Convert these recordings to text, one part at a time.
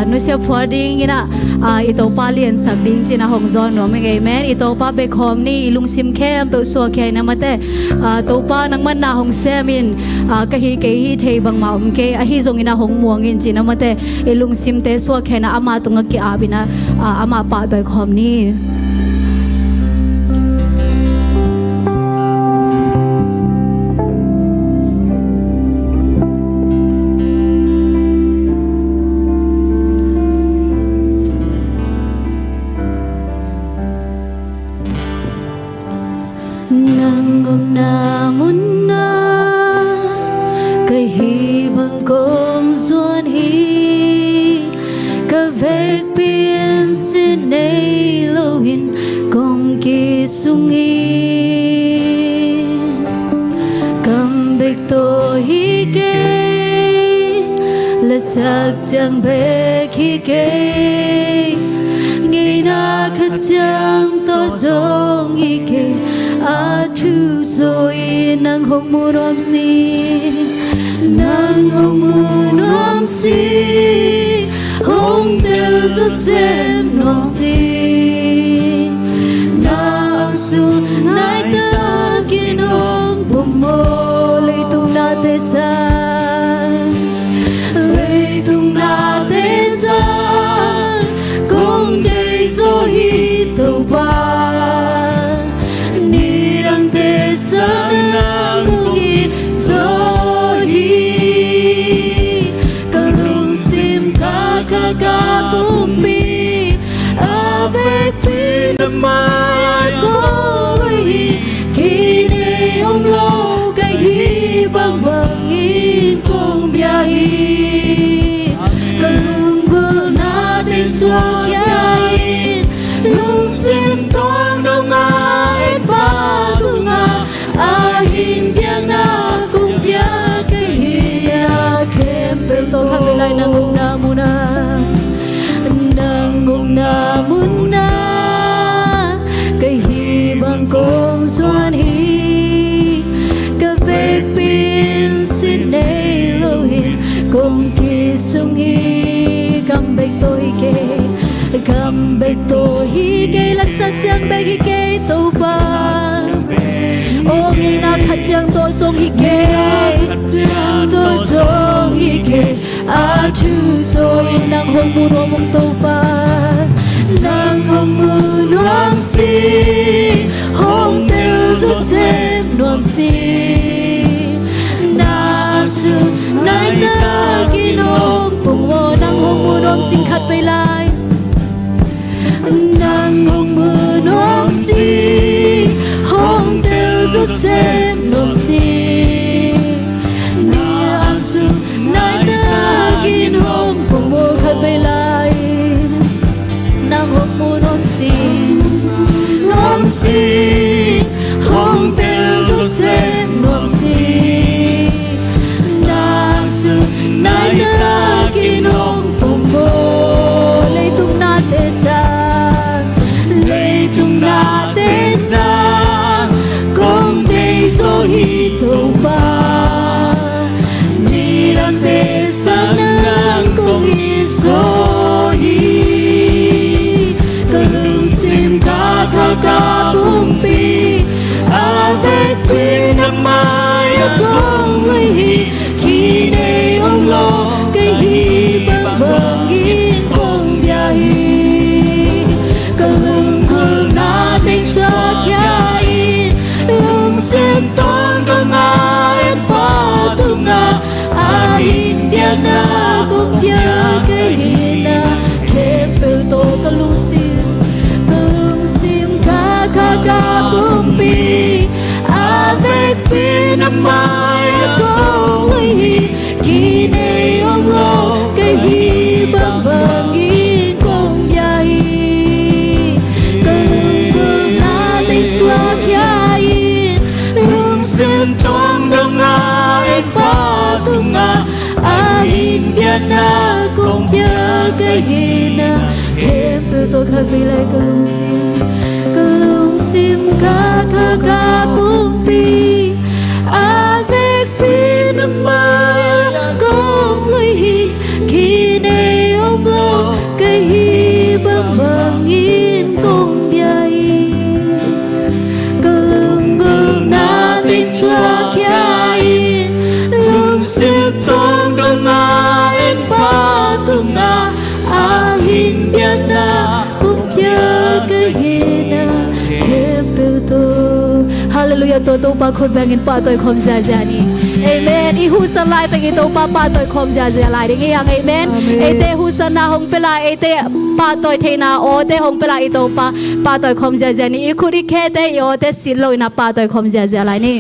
นุเสียพัวดิ้งกินะอิโตปาเลียนสักดิ้งจีน่าหงจอนโนไม่ไงแม่อิโตปาเบคอมนี่ลุงซิมเข้มเปิดสัวแค่นะมาแต่โตปานังมันนาหงเซมินกะฮีเกฮีเทบังมาเกอฮีจงอินะหงม่วงอินจีน่ามาแต่ลุงซิมเตสัวแค่นะอามาตุงกะอาบินะอามาปาโดยคอมนี่sắc chẳng bê khi kê ngày na khát chẳng to giống ý kê thu rồi nắng hồng mưa đom xì nắng hồng mưa đom xì hồng tiêu rất xem đom xì na su nai ta kia nong bùm mô lấy tung na tê sa mai có hi khi này ông lâu cái hi bằng bằng in cùng bia hi cần gương na tên xóa kia lúc xin toang đông ai ba tung hin bia na cùng bia cái hi ya kem pel to khang về lại nang ngum na muna cái hi bằng công xuân hi cái vết pin xin này lâu hi cùng khi sung hi cầm bạch tôi hi cái là sắc chẳng bạch hi cái tàu ba ô ngày nào khát chẳng tôi sung hi cái tôi sung hi cái thu rồi nắng hồng mùa đông mong tàu ba nắng hồng mưa nuông xì hồng tiêu rút xem nuông xì na su nai ta kia nong bùng mô nắng hồng mưa nuông xin khát về lại nắng hồng mưa nuông xì hồng tiêu rút xem nuông xì na su nai ta kia nong bùng mô khát về lại nắng hồng mưa nuông xì hồng tiêu rút xem nuông xì nang su nai ta kia nong bùng mô lấy tung na tê sa công tê zo hi tô ba ni ran tê sa nang công hi zo hi ka bumpi ave tin mai con người hi khi này ông lo cái hi bằng bằng in con bia hi cứ na tình xa kia in lung xem ton đông ai pa tung in bia na con bia cái hi na kẹp pel to ka ka bumpi avec pin mai có người hi khi này ông lo cái hi bằng bằng in con bia hi cần na tay xóa kia in lúc xem toang đông ai pa tung in bia na con bia cái hi na kẹp tôi khai về lại sim ka bumpi avec pin mai có người hi khi này ông เลลูยาตัวตัวปาคุณแบงกินปาตัวคอมซาจานีเอเมนอีฮูสลายตะกี้ตัวปาตัวคอมซาจาลายดิ่งยังเอเมนเอเตฮูสนาหงเปลาเอเตปาตัวเทนาโอเตหงเปลาอีตัวปาตัวคอมซาจานีอีคุริเคเตโอเตสิโลอินาปาตัวคอมซาจาลายนี่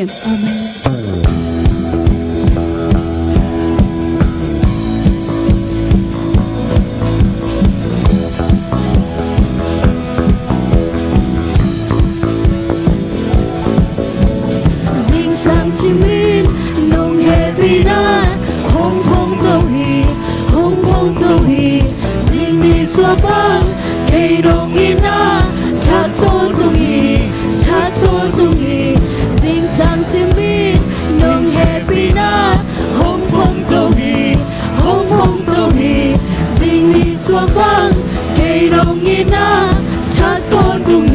sang simin nong happy na hong hong to hi sing ni swa bang kei rong ina thak ton tung hi sing sang simin nong happy na hong to hi sing ni swa bang kei rong ina thak ton tung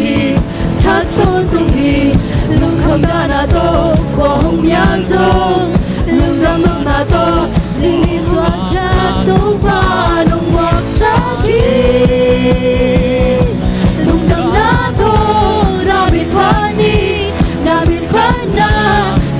hi lung kham da na to qua hồng nhang sông lưng đâm mong na to dinh đi xóa cha tu va nông ngọc sa khi lung đâm na to ra bị phá na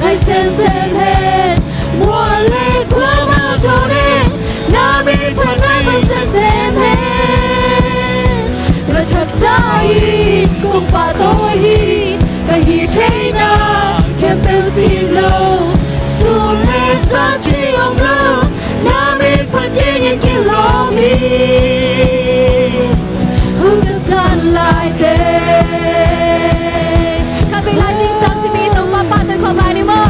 ngày xem hết mùa lê qua mau cho đến na bị phá na vẫn xem hết là chặt sai cùng bà tôi hi cái hi thế na kem bel sim lo sun le sa chi ong lo na mi phan chi yin ki lo mi hu ka san lai te ka bi lai sing sang si mi tong pa pa tôi không ai đi mơ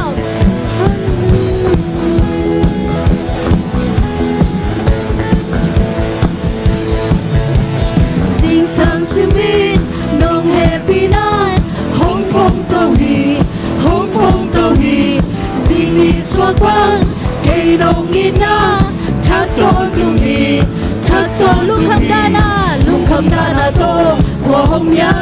sing sang si mi nong happy night hong phong to hi sing ni swa quang kei dong ina thak to lung kham da na to kwa hom ya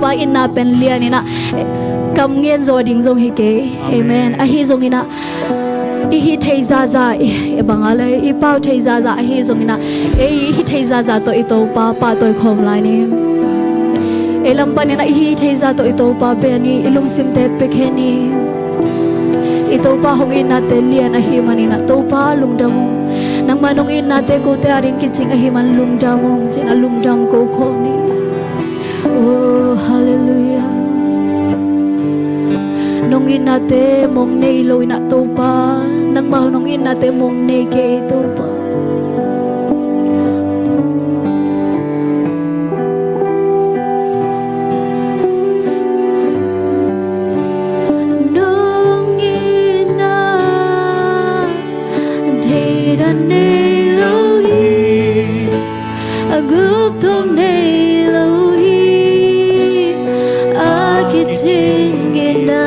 pa ina pen lian ina kam ngien zo ding zong hi ke amen a hi zong ina i hi thei za za e bangale i pau thei za za hi zong ina e hi thei za za to i to pa toy khom lai ni e lam pa ni na hi thei za to i to pa pe ni ilung sim te pe khe ni i to pa hong ina te lian a hi mani na to pa lung dam nang manong ina te ko te aring kiching a hi man lung dam chena lung dam ko khom ni oh hallelujah nong ina te mong nei lo ina to pa nang ma nong ina te mong nei ke to pa nong ina de da nei lo hi a gup to nei lo hi a ki ching ina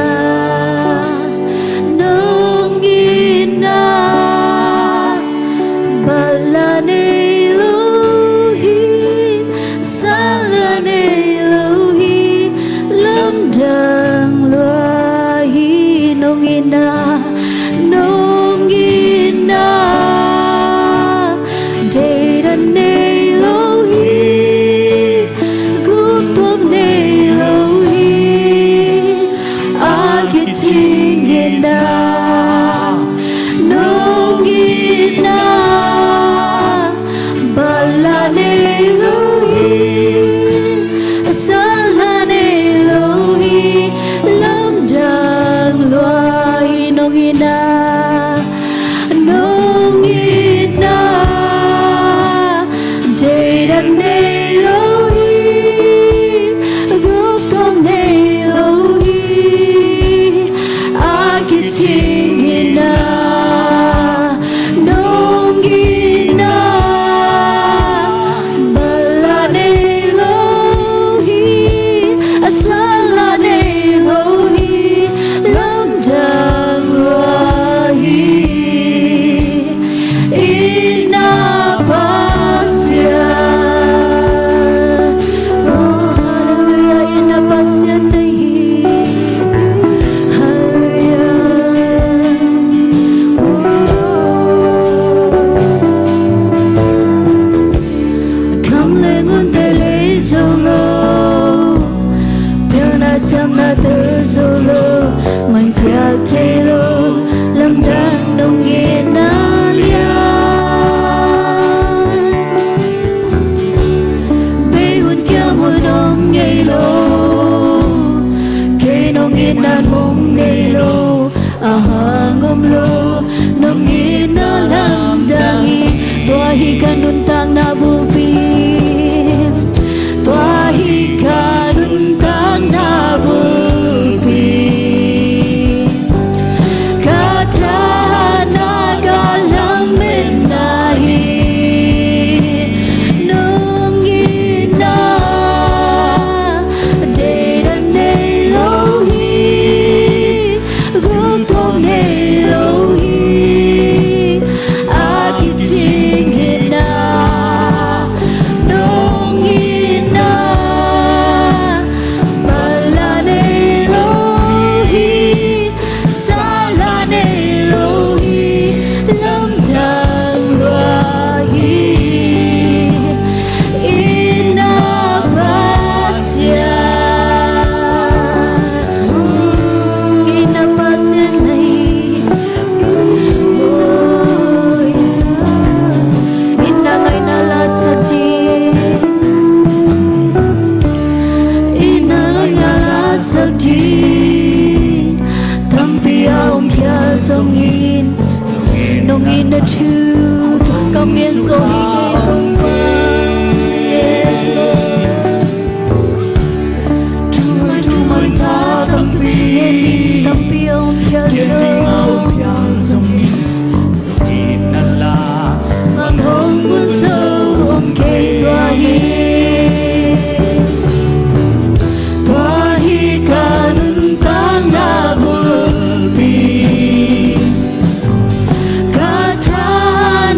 Kata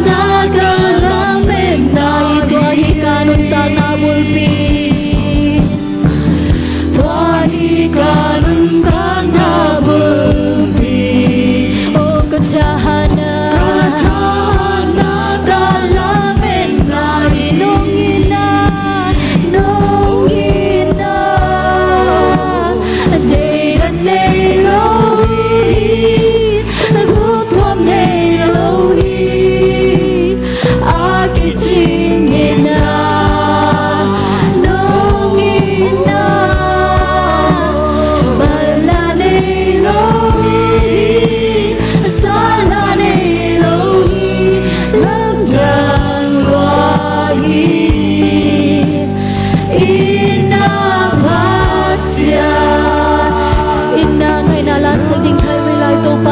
naga lame kanun kana bumi o kachahana kalamen na inongina nongina data Elohim gutom Elohim akitingina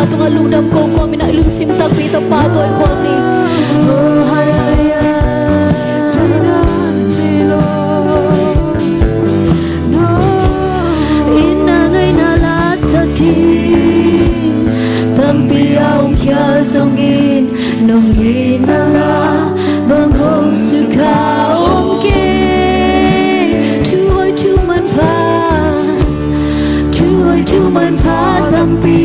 Tung aludam ko ko mina ilung simtag pito pato ay ko ni oh hallelujah inangay nalasating tampiyaw pya songin nong inala bangong suka omke tuoy tuman pa tampi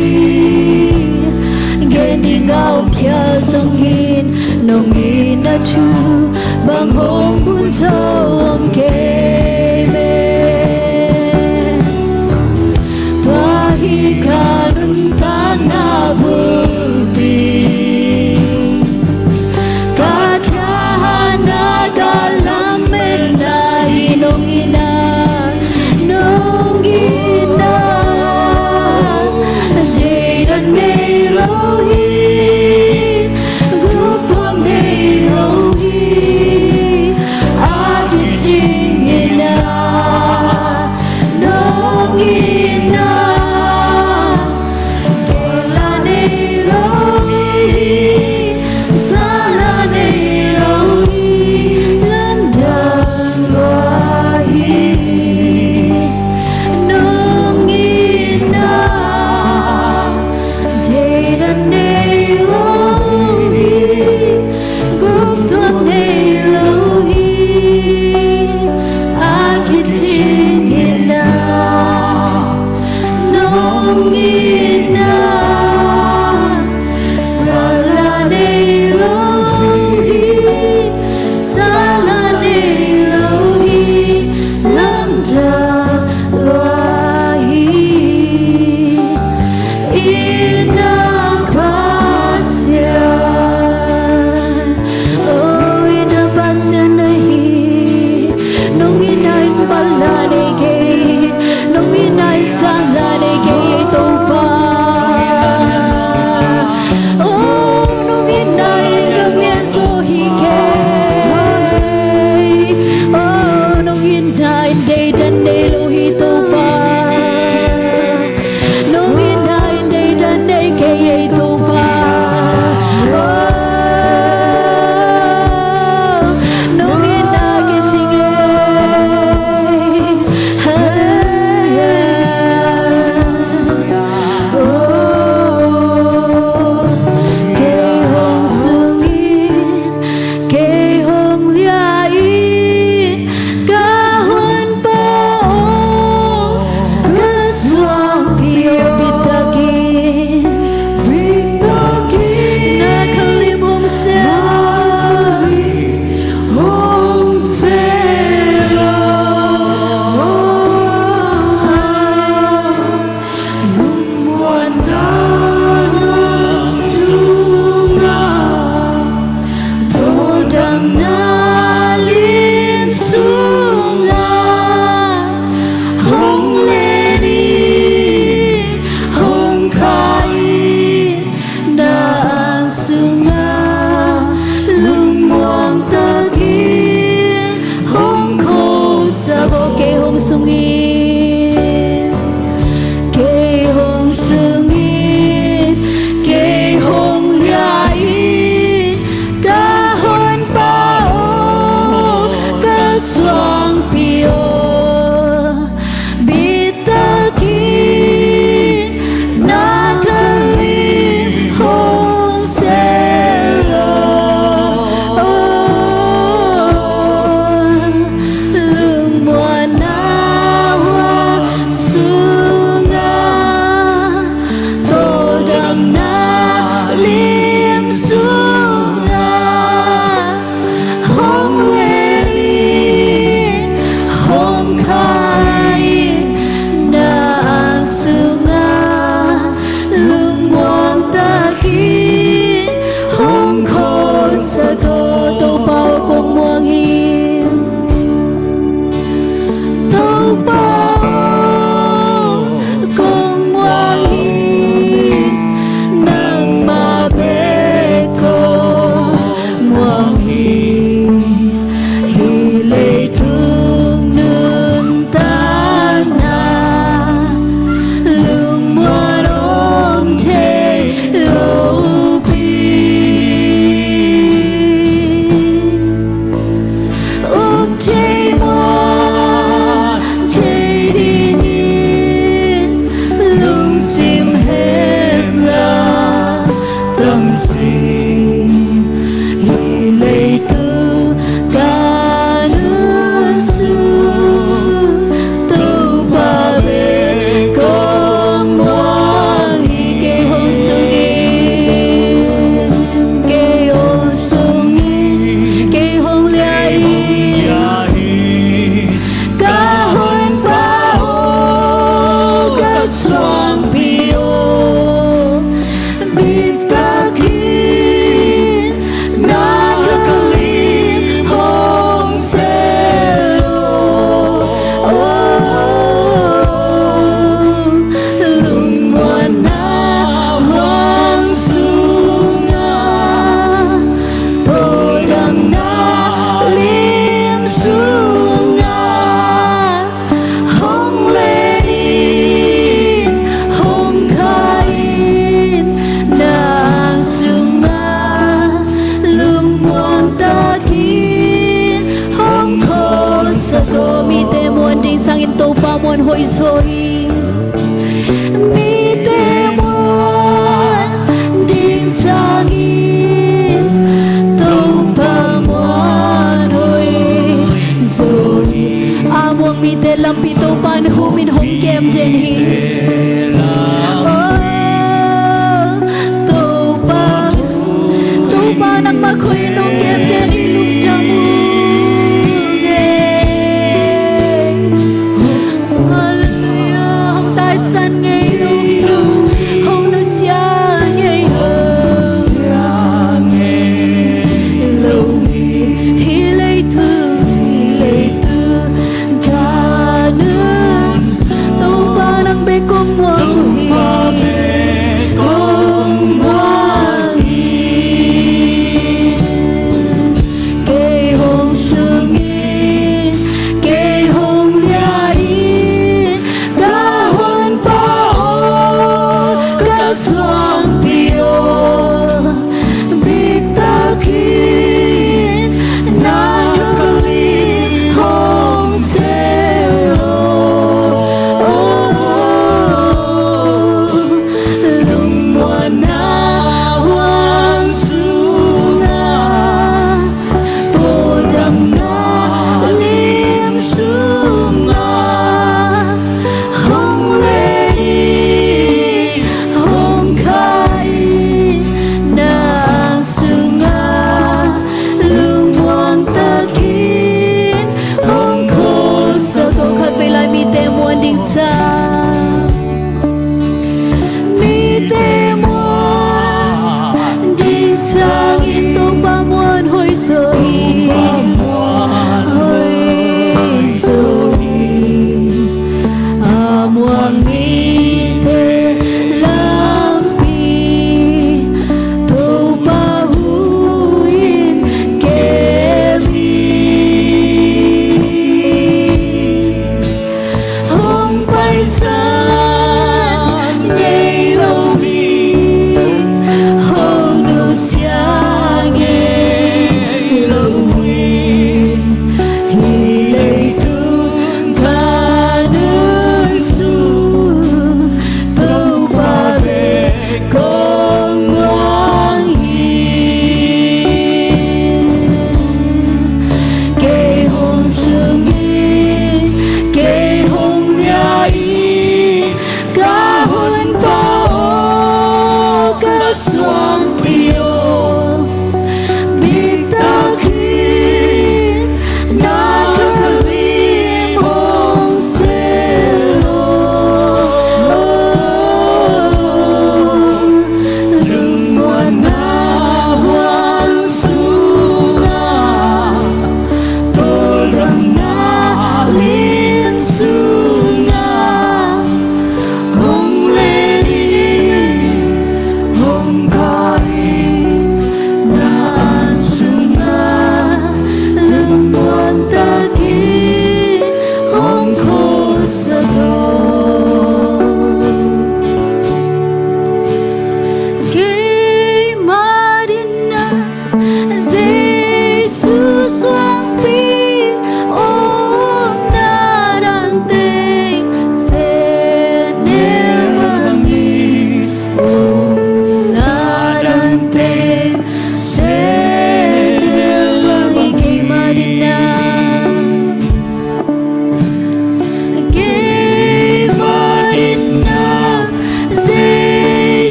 ngao pia songin nongin na chu bang hong bun so om ke me tua hi kanun tana bubi kachana kalamen na inongina nongina data Elohim gutom Elohim akitingina nongina dolan Elohim salan Elohim landang wahid nongina data Elohim gutom Elohim akitingina nongina walan Elohim salan Elohim landang wahid inapasyan oh inapasyan nahi nung inain palanige nung inain salanige ito pa oh nung inain kamyeso hike oh nung inain data Elohim ito pa nung inain data kaya ito pa oh nung inagisingay oh kay hong sungin kay hong liain kahon pa oh kaswang piyo bitagin nakalimong selo lumuan na sunga dodam na lim sunga hong leni hong kain na ang sunga lumuang tagin hong ko sago kay hong sungin kay hong sungin kay hong liain kahon pa o kaswang piyo bitagin nakalim hong selo oh lumuan na si hilay tu kanusu tu pabe kong muang hike hong sungin ke hong sungin ke hong liai kahon pao kaswang pio bitakin nagaling hong selo lumuan na hong sunga podam na lim sunga hong lenin hong kain ng sunga lumuan takin hong ko sa komite muan ding sangin to pa muan hoi soi mi temuan ding sangin to pa muan hoi soi among mi te lampi to pan humin hong kem jen hi to pa nang makoy nong kem jen hi lung jamu Hallelujah hong tai san ngay lung hong nu sia ngay lung hilay tu kanus to pa nang be kong muang kong muang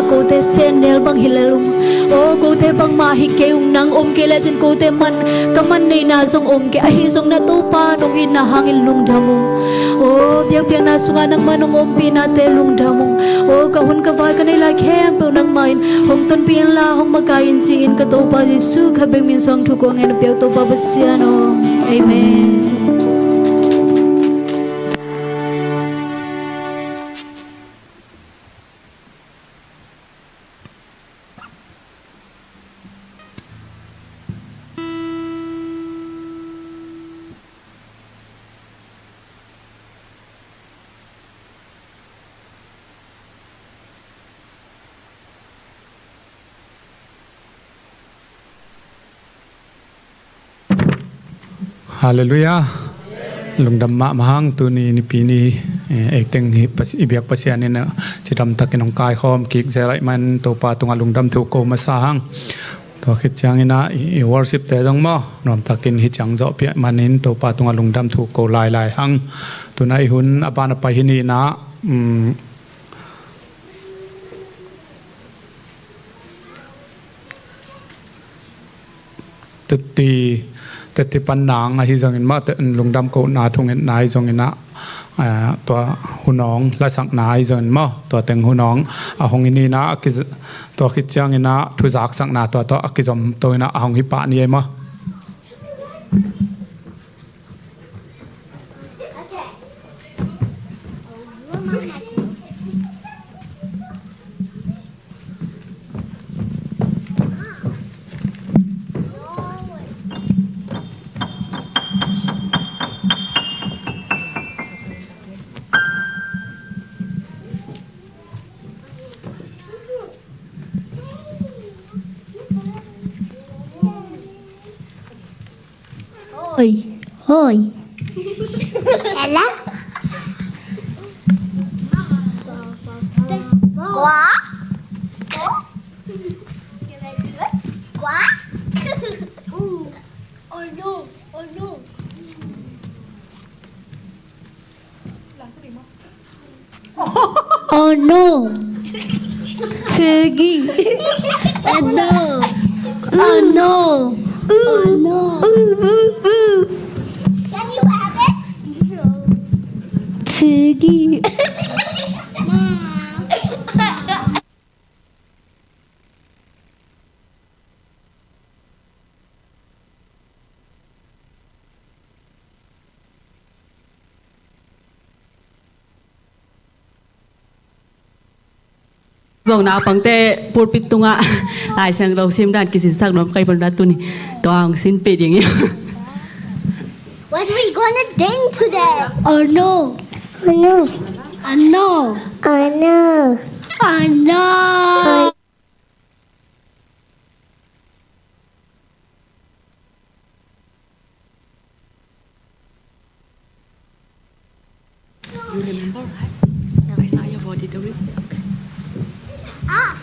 cô te sen nel bang hilalum o cô te bang mahi ke nang ke la chen cô te man kaman nei na song ke ahi song na to pa nong in na hangil lung dhamu o biak biak na sunga nang manong pi na te lung dhamu o kahun ka vai ka nei la khem pe nang main hong ton pi la hong makain chi in ka to pa Jesu kha beng min song thu ko ngen biak to pa basiano amen. Hallelujah. Lungdam ma mahang tu ni pini teng hi pas ibyak pasian ni na chitam takinong kai khom kik zerai man to pa tunga lungdam thu ko masahang to khit chang ina i worship te dong mo nom takin hi chang zo pia manin to pa tunga lungdam thu ko lai lai hang tunai hun apana pa hini na teti pan nang hi zong in ma te lungdam ko na thung en nai zong ina to hunong la sak nai zong ma to teng hunong a hong ini na ki to khit chang ina thu zak sak na to akizom to ina a hong hi pa ni ma Oi, oi. Ella? Quá. Can I do it? Quá. Oh no, oh no. Oh no. Piggy. Oh no. Oh no. Oh no. Can you have it? No. Piggy. Dòng nào bằng tê bột bít tung ạ lại sang đầu xem đàn kỳ sinh sắc nó cây bằng đá tu này toàn xin bịtอย่างเงี้ย What are we gonna ding today? Oh no. Oh no. Oh no. Oh no. Oh no. You remember right? I saw your body to it. Ah.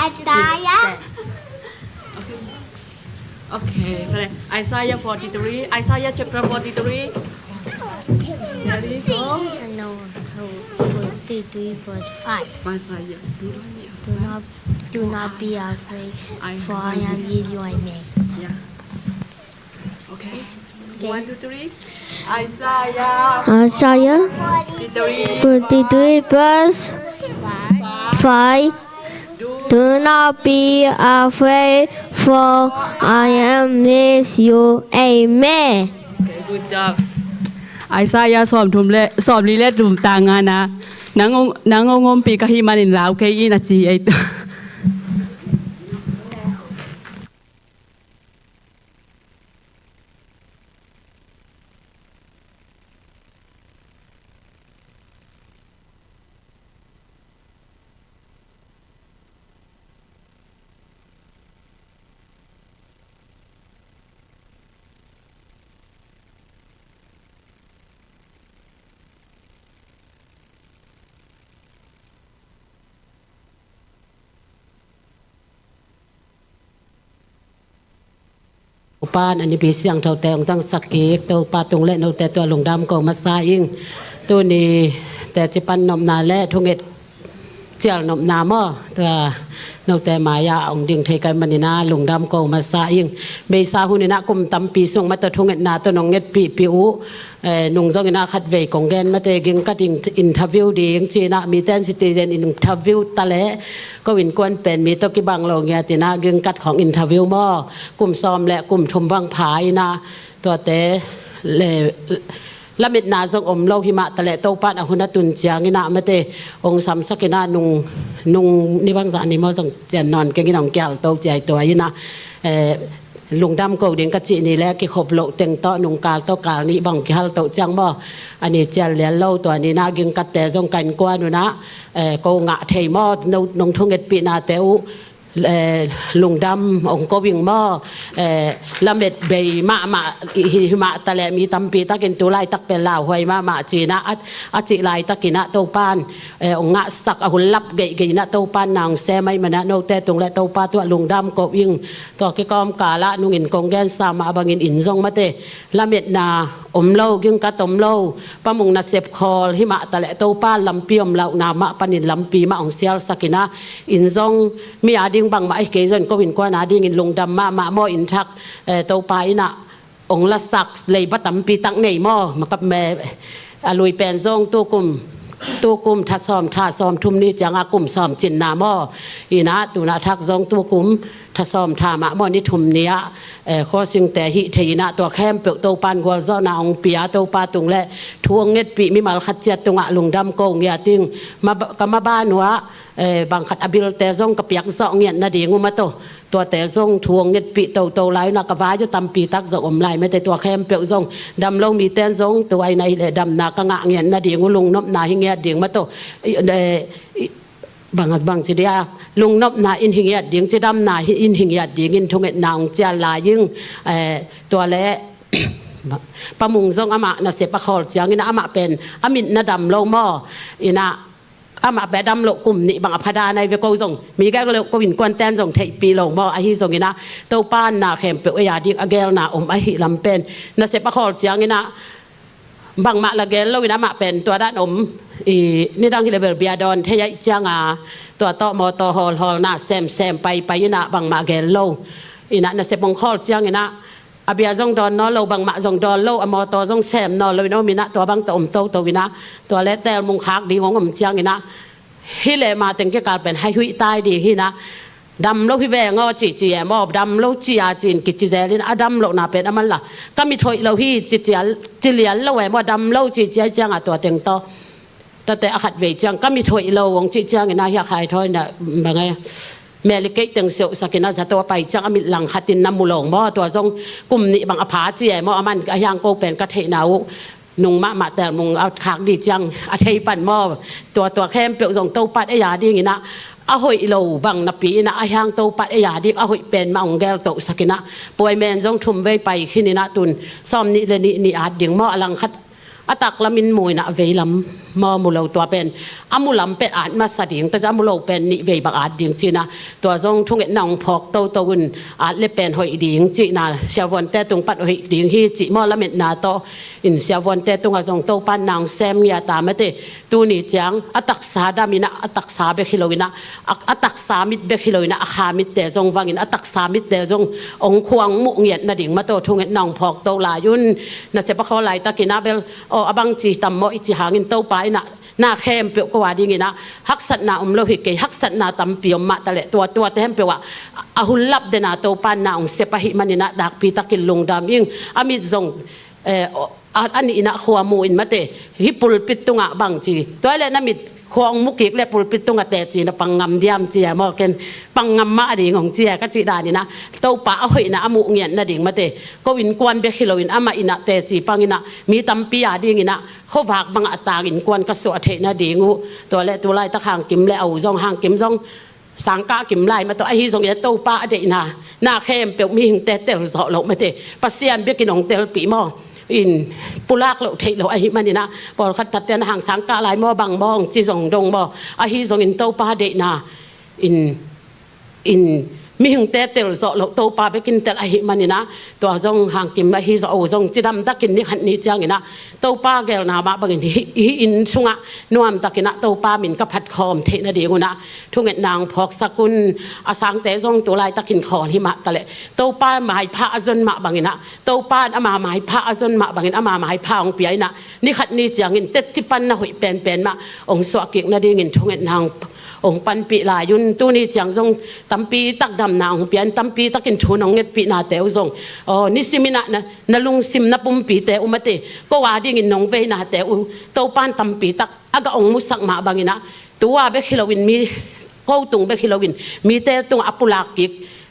Isaiah. Okay, vậy. Isaiah 43, Isaiah chapter 43. There you go. No, 43 verse 5. Isaiah, Do not be afraid, I for I am with your name. Yeah. Okay. 1, 2, 3. Isaiah Isaiah 43. 43 verse 5. Do not be afraid, for I am with you. Amen. Okay, good job. Isaiah สอบทุมเลสอบลีเลตุมตางานะนางงมปีกะฮิมานินลาวเคอีนะจีไอ ป้านอันนี้ปีเสียงเท่าแต่ของสังสกิกตัวปาตุงเล่นเอาแต่ตัวหลงดำก็มาซาอิงตัวนี้แต่จะปันนมนาและทุงเอ็ดเจียลนมนาหม้อตัวนกแต่หมายาองดิ่งเทกันมันนี่นะหลงดำก็มาซาอิงเบซาหุนินะกุมตำปีส่งมาตัวทุงเอ็ดนาตัวนงเอ็ดปีปิวนุ่งซองนาขัดเวกงแกนมาแต่กิงกัดอินทวิวดีจีนะมีแทนสิตีเดนอินทวิวตะเละก็วินกวนเป็นมีตัวกิบังลงเงียตินะกิงกัดของอินทวิวหม้อกลุ่มซ้อมและกลุ่มทุมบังผายนะตัวแต่ละมิดนาทรงอมโลหิมะตะเลโตปันอหุนตุนเจียงินะมะเตองสัมสกินะนุงนิบังสานิมอสังเจนนอนเกงินองแก้วโตใจตัวยินะลุงดำก็เดินกะจินี่แหละกิขบโลเต็งโตนุงกาลโตกาลนี้บังกิฮัลโตจังบ่อันนี้เจลเลียนโลตัวนี้นะกิงกัดแต่ทรงกันกว่านูนะก็งะเทมอนงทุงเอ็ดปีนาเตวลุงดำองก็วิ่งหม้อละเม็ดใบมาหิมะตะแลมีตำปีตะกินตุไลตักเป็นลาวหวยมาจีนะอัจิไลตะกินะโตปานองงะสักอหุลลับเกยนะโตปานนางแซไม่มานะโนแต่ตรงและโตปาตัวลุงดำก็วิ่งตัวกิกอมกาละนุงอินกงแกนสามาบังอินซงมาเตละเม็ดนาอมโลยึงกะตมโลปะมุงนาเซบคอลหิมะตะแลโตปานลำปีอมเหล่านามะปนินลำปีมาองเซียลสกินะอินซงมีอาดิงบังมาไอเกยจนก็วินกว่านาดิงอินลงดำมาโมอินทักโตปาอินะองละสักเลยบัตัมปีตักเนยมอมากับแม่อลุยแปนซงตัวกุมทัศอมท่าซอมทุมนี้จังอากุมซอมจินนามออีนะตุนาทักซงตัวกุมทัศอมท่ามะมอนิทุมเนียข้อสิ่งแต่หิเทยนะตัวแคมเปลโตปันกัวเจ้านาองปียโตปาตุงและทวงเง็ดปีมิมาลขัดเจียตุงะลุงดำโกงเงียติงมากมาบ้านหัวบางขัดอบิลแต่ซงกับยักษ์ซองเงียนาดีงูมาตัวแต่ซงทวงเง็ดปีโตไหลนักกว้าจะตำปีตักซอมไหลไม่แต่ตัวแคมเปลซงดำลงมีแตนซงตัวไอในดำนากะงะเงียนาดีงูลุงนบนาหิเงียดีมาบางจีเดียลุงนบนาอินหิงยัดดิงจีดำนาอินหิงยัดดิงอินทุงเอ็ดนางเจลายึงตัวเละปะมุงซงอามานาเสปะคอลเจียงอินะอามาเป็นอามินนาดำโลหม้ออินะอามาแบดำโลกลุ่มนี่บางอภดาในเวกซงมีแกก็เลยก็วินกวนแตนซงเทปีโลหม้ออาฮิซงอินะเต้าป้านนาเข็มเปอยาดิกอเกลนาอมอาฮิลำเป็นนาเสปะคอลเจียงอินะบางมาละเกลโลวินะมาเป็นตัวด้านอมนี่ดังที่เลเวลเบียดอนเทียเจียงตัวโตมอตฮอลน่ะแซมไปยินะบางมาเกลโลอินะนาเสปงคอลเจียงอินะอาเบียจงดอนนอโลบางมาจงดอนโลอมอตจงแซมนอโลวินะมีนะตัวบางตัววินะตัวเล็กแต่มุงคักดีของผมเจียงอินะฮิเลมาเต็งที่การเป็นให้หุยตายดีฮินะดำโลกพิเวงอจีมอบดำโลกจีอาจีนกิจเจริญอดำโลกนาเป็นอมันละก็มีถอยโลหิจิเลียนโลแหวมอดำโลกจีเจียจังตัวเต็งโตแต่อาขัดเวจังก็มีถอยโลวงจีจังนะอยากขายถอยนะบางไงแม่ลิเกตึงเสียวสกินะจะตัวไปจังอมิหลังขัดตินน้ำมูลงมอตัวทรงกลุ่มนี้บางอภาเจียมอมันก็ยังโกเป็นกระเทนาวนุงมาแต่มุงเอาขากดีจังอาเทปันมอตัวแคมเปียวทรงโตปัดไอยาดีงี้นะอาหอยโลบังนับปีนะอายังโตปัดไอยาดีอาหอยเป็นมาองแกลโตสกินะป่วยแมนทรงทุ่มไว้ไปขึ้นนี่นะตุนซ้อมนี่เลยนี่อาจดิ่งมออลังคัดอตักละมินมวยนะเวลำมอมูลตัวเป็นอามูลำเป็นอาจมาสดิ่งแต่จะมูลเป็นนิเวบักอาจดิ่งจีนะตัวทรงทุ่งเอ็นนองพอกโตวุนอาจเลยเป็นหอยดิ่งจีนะเสียวันแต่ตรงปัดหอยดิ่งฮีจีมอละเม็ดนาโตอินเสียวันแต่ตรงอาทรงโตปันนางแซมเงียตามเตตูนี่จังอตักสาดามินะอตักสาเบคิโลวินะอตักสามิดเบคิโลวินะอาคามิดแต่ทรงวังอินอตักสามิดแต่ทรงองควงมุกเงียดนาดิ่งมาโตทุ่งเอ็นนองพอกโตลายุนน่ะเสปะเขาไหลตะกินาเบลอบังจีตำมออิจิหางินเต้าไปนะนาเข้มเปียวก็ว่าดีงี้นะฮักสัตนาลหิเกฮักสัตนาตำเปียวมาตะเลตัวเต็มเปียวว่าอาหุลลับเดนาโตปานนาองเสปะหิมันนะดักปีตะกินลงดำยิ่งอามิจงอันนี้นะขัวมูอินมาเตฮิปุลปิตุงะบังจีตัวเลนะมิดควงมุกิกและปุลปิตุงะแต่จีนะปังงำเดียมจีมอกันปังงำมาดีของจีก็จีดานี่นะโตป่าเอาหินะอามุเงียนนะดิ่งมาเตก็วินกวนเบคิโลวินอามาอินะแต่จีปังอินะมีตำปียาดีงี้นะเขาฝากบังอัตาอินกวนกระสวดเทนะดีงูตัวเลตัวไล่ตะหางกิมและเอาจงหางกิมจงสังกากิมไล่มาตัวไอ้ฮิจงเอโตป่าเดนะหน้าเข้มเปียวมีหิงแต่เตลสอลงมาเตปัสเซียนเบกินองเตลปีมออินปุลากเราเทเราไอ้มันนี่นะพอขัดตัดเตียนห่างสังกาลายมอบังมองจีส่งดงบ่ไอ้ฮิส่งอินโตปาเดนาอิน mi hing te tel zo lo to pa be kin tel a hi manina to jong hang kim a hi zo o jong chidam takin ni khan ni chang ina to pa gel na ma bangin hi in sunga nuam takina to pa min ka phat khom the na de nguna thunget nang phok sakun asang te jong to lai takin khon hi ma tale to pa mai pha azon ma bangina to pa ama mai pha azon ma bangin ama mai pha ong pi ina ni khat ni chang in tet chi pan na hui pen pen ma ong so ki na ding in thunget nang ong pan pi la yun tu ni chang jong tampi tak dam na ong pian tampi takin thu nong nget pi na te jong ni simina na lung sim na pum pi te umate ko wa ding in nong ve na te u to pan tampi tak aga ong musak ma bangina tuwa be khilowin mi ko tung be khilowin mi te tung apulak ki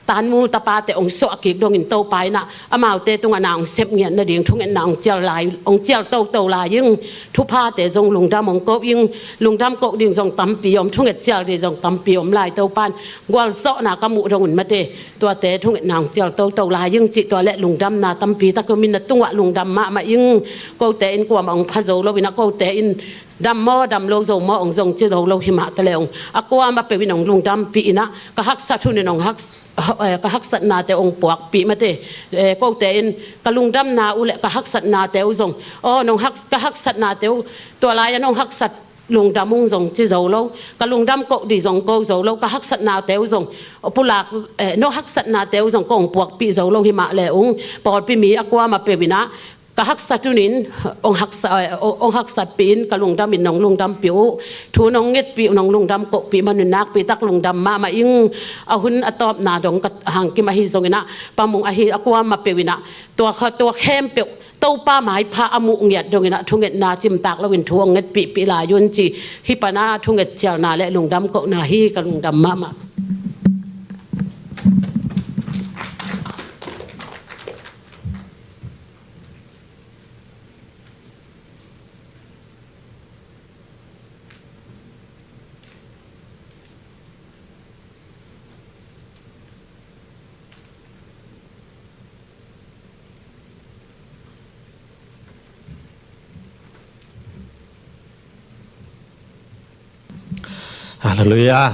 tan mu tapa te ong so ki dong in to pai na amau te tung ana ong sep ngian na ding thung en na ong chel lai ong chel to la ying thu pha te jong lungdam ong ko ying lungdam ko ding jong tam pi om thung et chel de jong tam pi om lai to pan gwal so na ka mu dong un mate to te thung en na ong chel to la ying chi to le lungdam na tam pi ta ko min na tung wa lungdam ma ying ko te in ko ma ong pha zo lo bina ko te in dam mo dam lo zo mo ong jong chi lo hi ma ta leong akwa ma pe winong lungdam pi ina ka hak sa thu ne nong hak ka hak sat na te ong puak pi mate ko te in ka lungdam na ule ka hak sat na te uzong nong hak ka hak sat na te to la ya nong hak sat lungdam ung jong chi zo lo ka lungdam ko di jong ko zo lo ka hak sat na te uzong pulak no hak sat na te uzong ko ong puak pi zo lo hi ma le ong por pi mi akwa ma pe bina ka hak satunin ong hak sat pin ka lungdam in nong lungdam piu thu nong nget pi nong lungdam ko pi man nak pi tak lungdam ma ing ahun atop na dong ka hang ki ma hi zongina pamung a hi akwa ma pewina to khem pe to pa mai pha amu ngiat dongina thunget na chim tak lawin thuang nget pi la yun chi hi pana thunget chal na le lungdam ko na hi ka lungdam ma Hallelujah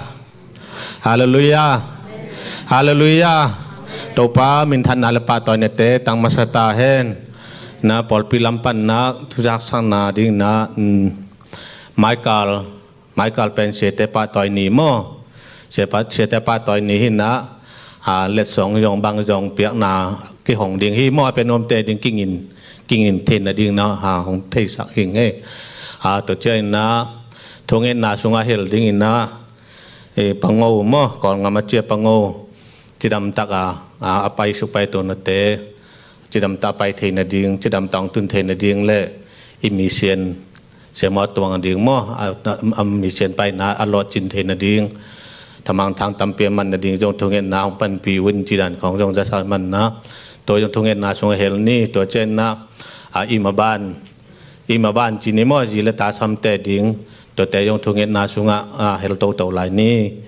Hallelujah Hallelujah topa min than alapa toy nete tang masata hen na polpi lampan na thujak sang na ding na Michael pen sete pa toy ni mo sete pa toy ni hin na let song yong bang yong piak na ki hong ding hi mo pen om te ding king in ten na ding na hong thei sak hing he to chen na thong en na sunga hel ding in na pango mo kon ngama che pango chidam taka apai supai to na te chidam ta pai the na ding chidam tong tun the na ding le emission se mo tuang ding mo emission pai na alot chin the na ding thamang thang tam pe man na ding jong thong en na pan pi win chidan khong jong ja sal man na to jong thong en na sunga hel ni to chen na imaban chini mo ji le ta sam te ding to te yong thung na sunga hel to lai ni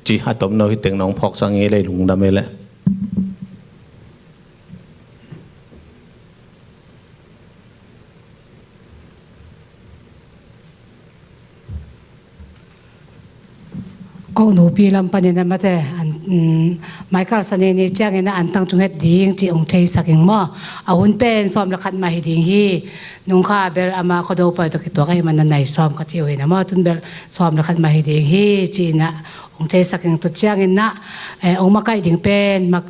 chi hatom no hi teng nong phok sang e le lung da me le ko nu pi lam panin na mate Michael sani ni chang ina antang tunget ding chi ong thei saking mo ahun pen som la khat ma hi ding hi nung kha bel ama ko do pa to ki to kai man nai som ka chi hoina mo tun bel som la khat ma hi ding hi chi na ong thei saking to chang ina ong ma kai ding pen mak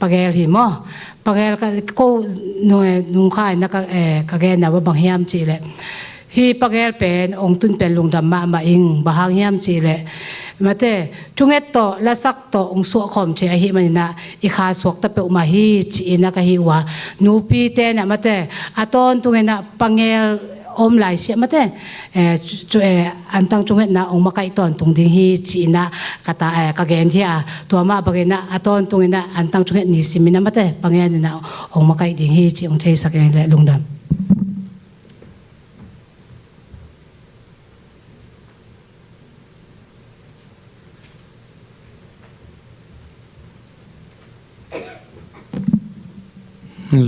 pagel hi mo pagel ka ko nung kha na ka ge na ba bang hiam chi le hi pagel pen ong tun pen lungdam ma ing bahang hiam chi le mate tunget to lasak to ong su khom the hi manina I kha suak ta pe ma hi chi na ka hi wa nu pi te na mate aton tungena pangel om lai sia mate antang tunget na ong makai ton tung ding hi chi na kata ka gen hi to ma bagena aton tungena antang tunget ni simina mate pangel na ong makai ding hi chi ong thei saken le lungdam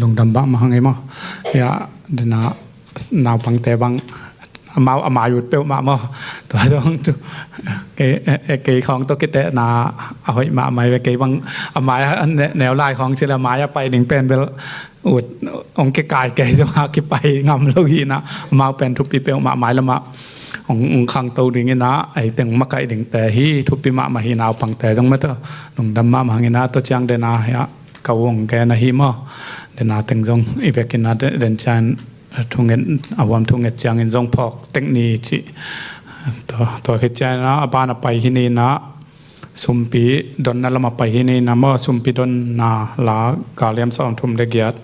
lungdam ba mahang emo ya dena naw pang te bang มาอยู่เปลมามาตัวต้องเกยของตัวกิเตนาเอาให้มาไม่ไปเกยวังมาแนวลายของศิลมาไปหนึ่งเป็นเปลอุดองค์กายเกยจะมากิไปงำลูกฮีนะมาเป็นทุบปีเปลมาไม้ละมาองค์ขังตัวดิ่งนะไอตึงมาไกดิ่งแต่ฮีทุบปีมาหินาปังแต่จังไม่ต้องหนุ่มดำมาหินาตัวจังเดนาฮะเขาวงแกนะฮีมาเดนาตึงจงอีเวกินาเดนจันทุงเงินอาวามทุงเงินจังเงินจงพอกเทคนิคจิตัวเหตุใจนะอาบานไปที่นี่นะสุมปีดอนนั่นละมาไปที่นี่นะมั่วสุมปีดอนนาลากาเลียมสองทุ่มเดียด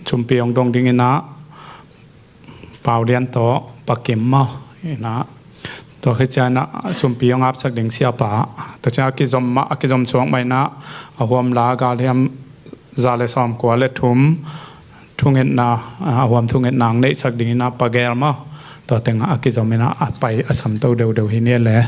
สุมปีองดงดิ่งนะเป่าเรียนต่อปักเก็มมั่วนะตัวเหตุใจนะสุมปีองอับสักดิ่งเสียป่าตัวจะกิจอมสวงไปนะอาวามลากาเลียมซาเลสอมกว่าเลทุ่มทุงเงินนาอาวามทุงเงินนางในสักดิ่งนะปะแกลมาตัวเต็งอากิจอมินะไปอาสัมตัวเดียวที่นี่แหละ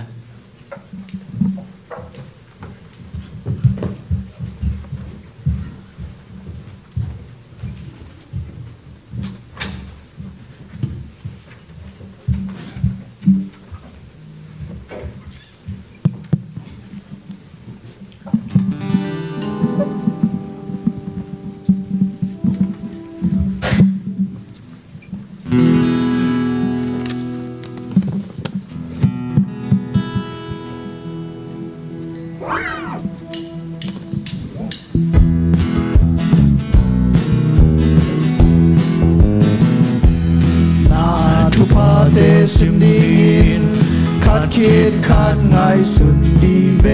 สิ่งดีคัดคิดคัดง่ายสุดดีเว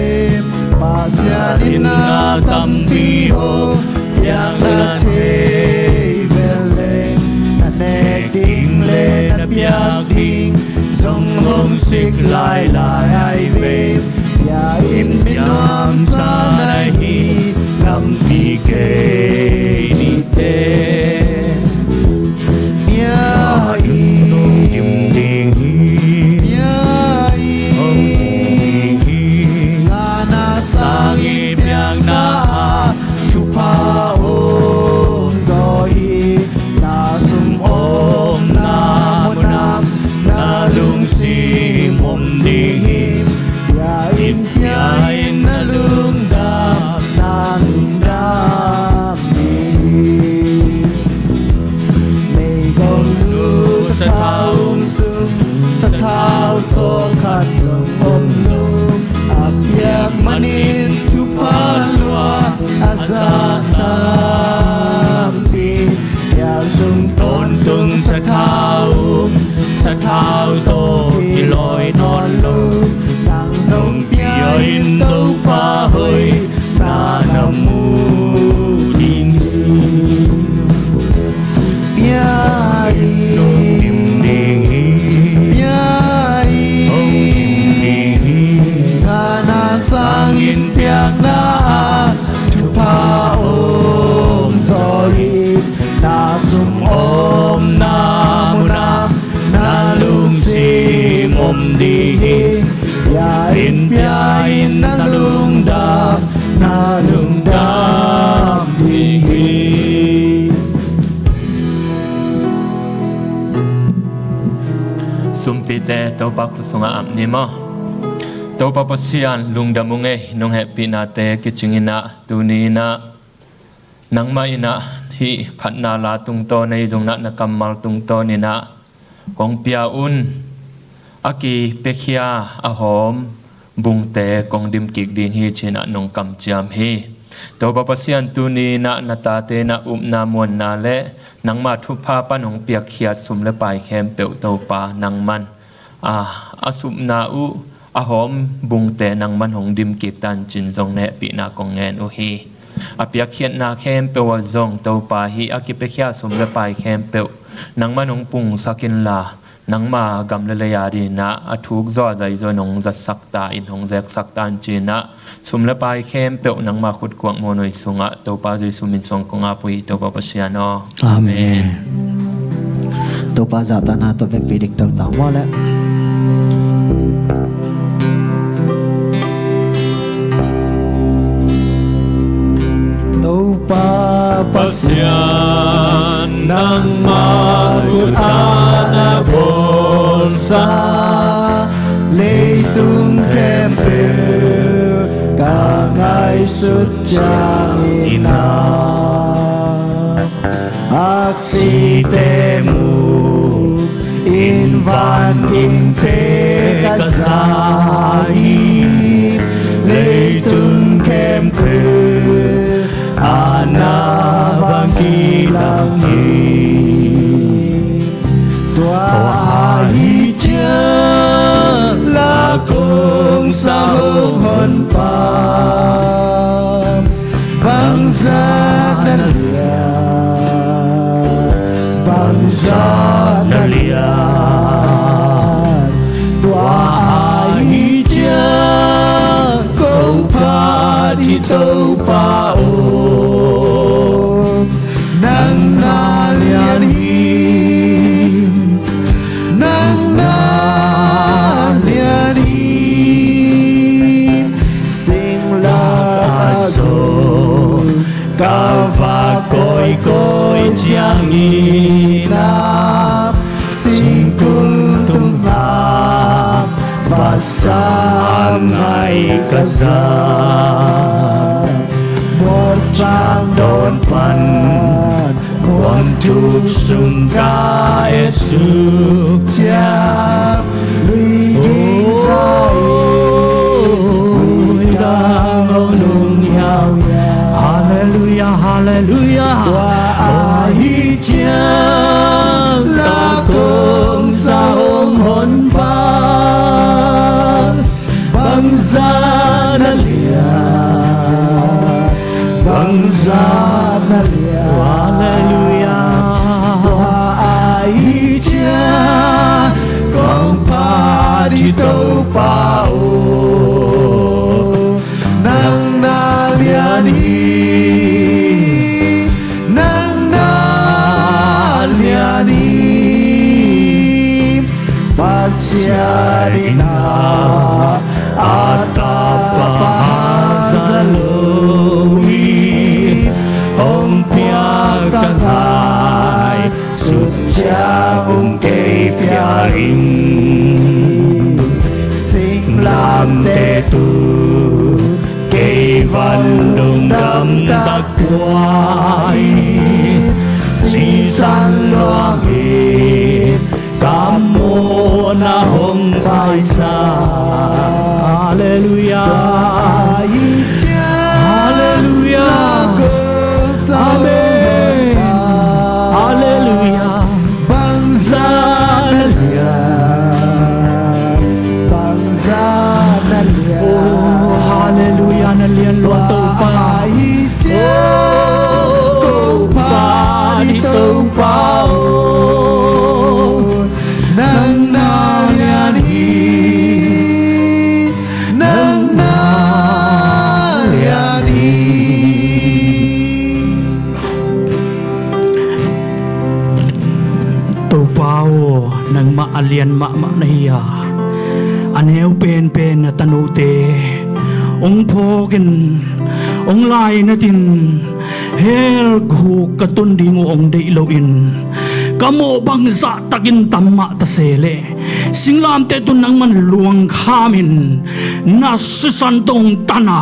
มาเสียดินาตัมปีโอยังละเทเวเลนันเอกดิ่งเลนับยากดิ่งทรงลงสิกลายไอเวอย่าอิมบินอมสานาฮีนำปีเกนิเตSangit yang na chupa om zoi na sum om na monam na lung sim om ding ya in na lung dam na lung dam ni nei gong lu sa thao sum sa thao so khat sum om lung yak manin tu palwa azatam pi yal sung ton tung sa thao to ki loi non lu nang sung piain to pa hoi na namu ding piai dim ding piai sangin piak na chupa om zoi na sum om na munam na lung sim om di ya in piain na lung dam di sumpite to pa khusunga amni mo to pa posian lungdamunge nong happy na te kichingina tunina nangma ina hi phatna la tung to nei jongna na kamal tung to ni na hong pia un aki pekhia ahom bungte kong dim kik din hi china nong kam chiam hi to pa posian tunina na ta te na na mon na le nangma thu pha pa nong piak khiat sum le pai khem pe to pa nangman asum na u ahom bungte nang man hong dim kip tan chin zong ne pi na kong ngen u hi apia khiat na khem pe wa zong to pa hi akipe khia sum le pai khem pe nang man hong pung sakin la nang ma gam le ya ri na athuk zo zai zo nong za sakta in hong zek saktan chin na sum le pai khem pe nang ma khut kwang mo noi sunga to pa jai sumin song konga pui to pa pasiano amen to pa za ta na to vek vidik to ta mo le pasyan ng magutan sa lê tung kem bêu cả ngày suốt trang ina ác si te mu in van in te ka sai lê tung kem bêu ana van ki lang hi tòa hi chưa là cùng sao hồn pa băng giá đã lìa băng giá đã lìa tòa hi chưa cùng pa đi tàu pa ô nang na liền hi nang na liền hi sing la ca so ca va coi coi chiang hi na sing cung tung na và sa ngày ca za một sang đón pan one two sung ca et su cha lui ging sai lui đang ông nung yao hallelujah hallelujah tòa hi cha là cùng sa ông hồn pa băng giá na lia băng giá na lia hallelujah tòa hi cha con pa đi tàu pa ô nang na lia đi nang na lia đi pasya di na atapa zalui om pia kanai sucha kei pia ring sing lam te tu kei van lung dam tak quai si san loang it cam mô na hồng vai sa hallelujah hallelujah amen hallelujah bang za na lia oh hallelujah na lia lo to pa oh pa di to pa nang na lia đi nang na lia đi tàu bao nang ma alien ma na hiya aneu pen na tanu te ong phokin ong lai na tin hel khu katun ding ong dei lo in kamo bang za takin tamma ta sele singlam te tun nang man luang khamin na sisan tong tana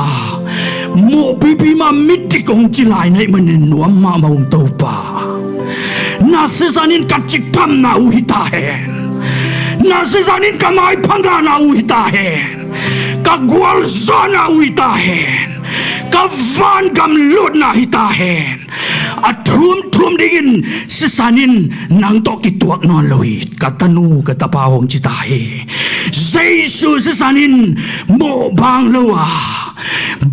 mo pipi ma mitik ong chilai nai manin nuam ma maung to pa na sisanin kachik pam na uhita hen na sisanin kamai phanga na uhita hen ka gwal zona uhita hen ka van gam lut na hita hen athum dingin sisanin nang to kituak non lohi katanu katapawong chitahe Jesus sisanin mo bang loa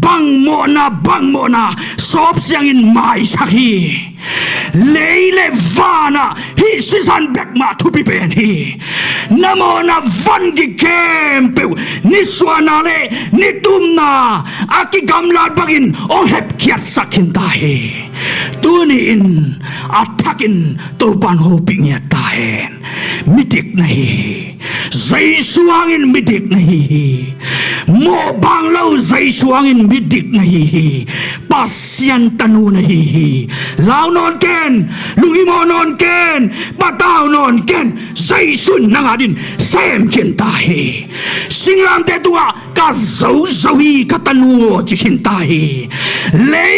bang mo na sop siangin mai sakhi leile vana hi sisan bek ma thu pi pen hi namo na van gi kempeu ni swanale ni tumna aki gamlat bagin ong hep kiat sakin tahe tuni in atakin topan hoping ya tahen mitik nahi zai suangin mitik nahi mo bang lo zai suangin mitik nahi pasien tanu na hi lao non ken lungi mo non ken patao non ken jaisun nang adin sem ken ta hi singlam te tua ka zau zawi ka tanu chi kin ta hi lei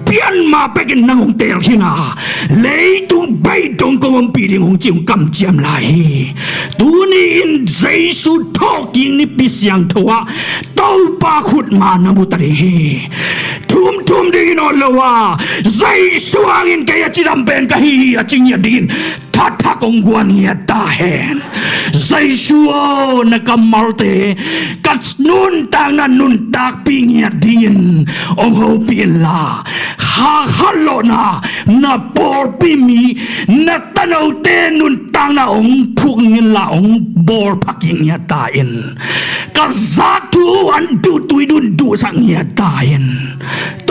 pian ma pekin nang tel hina lei tu bai dong kong pi ding hong chiu kam chiam lai tu ni in jaisu talking ni pisyang thoa tau pa khut ma na mu tari tum ding no lowa jaisu angin kaya chiram ben ka hi aching ya din thata kong guan ya ta hen jaisu na kamalte kat nun tang na nun tak ping ya din ong ho pin la halo na por pimi na tanaw te nun tang na ong phuk ngin la ong bor paking ya tain kazatu an du dun du sang ya tain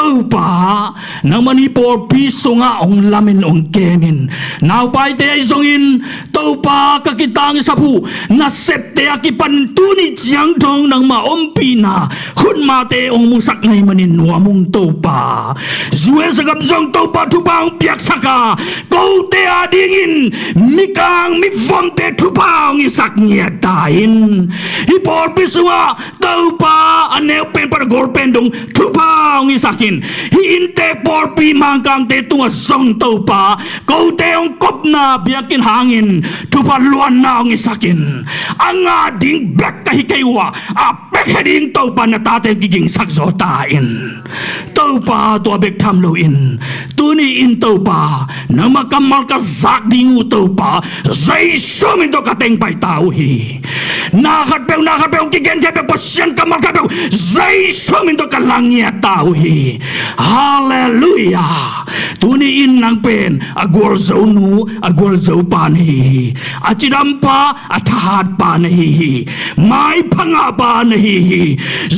tau pa nang mani por piso nga ong lamin ong kemin now pai te ay zongin tau pa kakitang sapu na septe akipan tuni jiang dong nang maompi na kun mate ong musak ngay manin wamong tau pa zuwe sa gamzong tau pa tupang piak saka kau te adingin mikang mifomte tupang isak niya dain ipor piso nga tau pa aneo pen para golpen dong tupang isakin hiinte por pi mangkang te tunga song tau pa kau te ong kop na biakin hangin tupa luan na ong isakin ang ading black kahikaywa apek heding tau pa na tateng giging sakso tain tau pa to abek tamloin tuni in tau pa na makamal ka zak dingu tau pa zay sumin to kateng pay tau hi nakatpew kigen kepe pasyan kamal kapew zay sumin to kalangya tau hi hallelujah tuni in nang pen agwal zonu agwal zo pan hi achidampa atahat pan hi mai phanga pan hi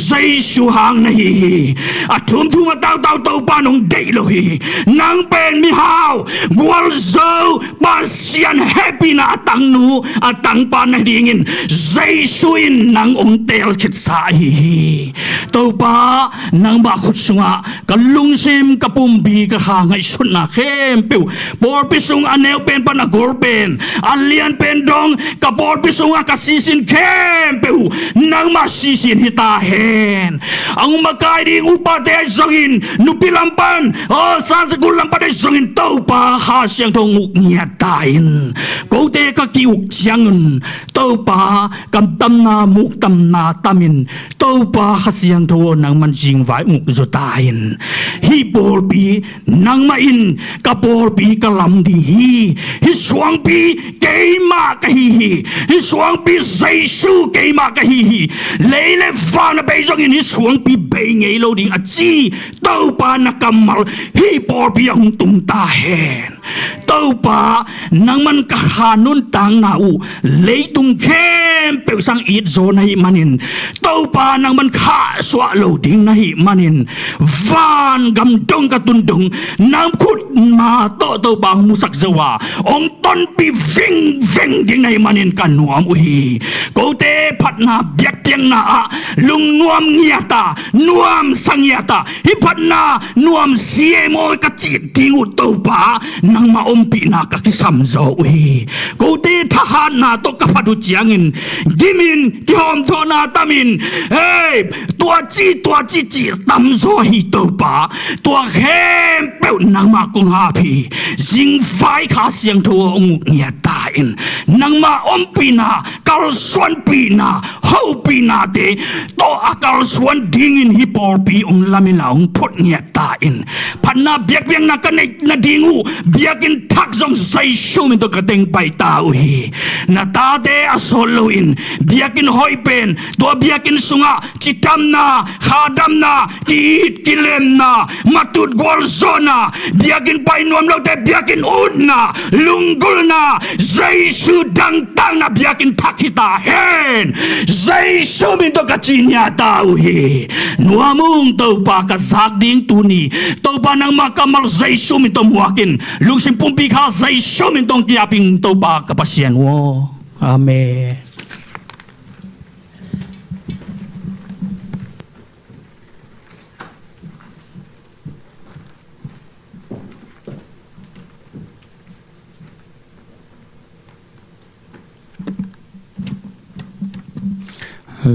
zay suhang na hi atum thuma tau tau panong dei lo hi nang pen mi hao gwal zo pasyan happy na atang nu atang pan na dingin zay suin nang ong tel chit sa hi tau pa nang bakut sunga kalungsim kapumbi ka hangay sun na kempew por pisung aneo pen pa na golpen alian pendong ka por pisung kasisin kempew nang masisin hitahen ang makaiding upate ay zongin nupilampan o sasagulang pa ay zongin tau pa hasyang tong ngiyatain kote ka kiuk siyangun tau pa kamtam na muktam na tamin tau pa hasyang to nang manjing vai muk zotain hipol pi nang main kapol pi kalam di hi suang pi keima ka hi suang pi zaisu keima ka hi leile fana beijong in suang pi bei ngei lo ding achi tau pa nakamal hipol pi ang tung tahen tau pa nang man kahanun tang na u leitung kem pe sang it zona hi manin tau pa nang man kha swa lo ding na hi manin van gam dong ka tundong nam khut ma to tau pa musak zawa ong ton pi ving ding na hi manin kanuam uhi ko te phat na biak tiang na lung nuam ngiata nuam sangiata hi phat na nuam sie mo ka chit tingu tau pa nang maompi na kakisam zo uhi ko te thahan na to kapadu chiangin gimin kiom to na tamin hey tua chi tam zo hi to pa tua hem pe nang ma kung happy jing vai kha siang tho ong nia ta in nang ma ompi na kal swan pi na ho pi na de to akal swan dingin hi por pi ong lamina ong phut nia ta in phanna biak biang na kanai na dingu biakin thak zong sai shumin to kateng pai tau hi na ta de asolo in biakin hoipen to biakin sunga chitam na khadam na kiit kilem na matut gol zona biakin pai nuam lo te biakin unna lunggul na zai sudang tang na biakin thakita hen zai shumin to kachinya tau hi nuamung to pa ka zak ding tuni to pa nang makamal zai shumin to muakin lungsim pumpi ka zai shumin tong kiaping to pa kapasyan wo amen.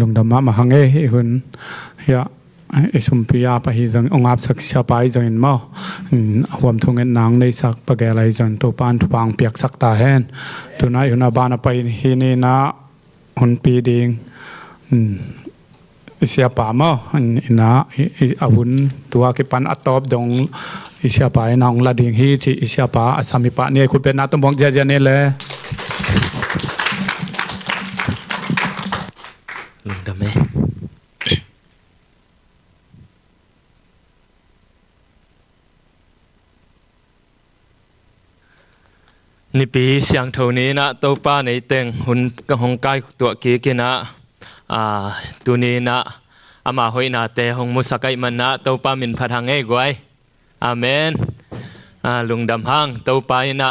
lung dama mahange hi hun ya isumpia pa hi jang ongap sak sia pai jang in mo awam thungen nang nei sak pagelai jan to pan thupang piak sak ta hen tunai huna bana pai hi ni na hun pi ding isia pa mo ina awun tua ki pan atop dong isia pa na ong la ding hi chi isia pa asami pa ni khu pe na to bong ja ne le lung đam mê ni pi siang thâu ni na to pa nei teng hun ka hong kai tua ki ki na tu ni na ama hoi na te hong musakai man na to pa min phat hang ei gwai amen lung dam hang to pa na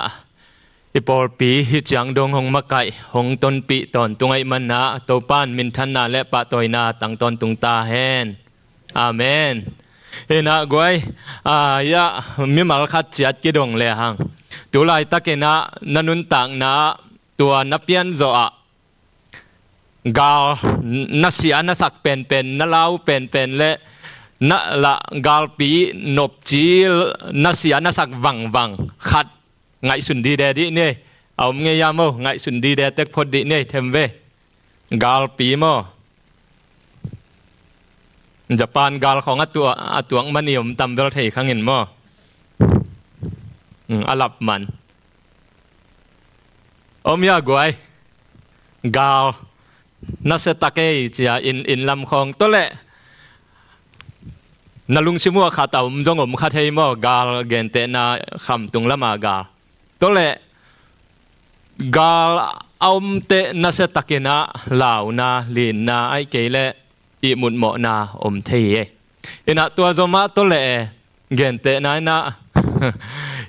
ipol pi hi chiang dong hong makai hong ton pi ton tungai man na to pan min than na le pa toy na tang ton tung ta hen amen ena gwai ya mi mal khat chiat ki dong le hang tu lai takena nanun tang na tua napian zo a gal nasia na sak pen pen na lau pen pen le na la gal pi nop chi nasia na sak wang wang khat ngai sun di de di ne om nge ya mo ngai sun di de tek phot di ne them ve gal pi mo Japan gal khong atuang manium tam bel thei khangin mo alap man om ya gwai gal na se take chia in lam khong to le na lung simua khata jong om kha thei mo gal gen te na kham tung lama ga to le gal om te na se takena law na lin na ai ke le i mut mo na om thei e ina tua zoma to le gen te na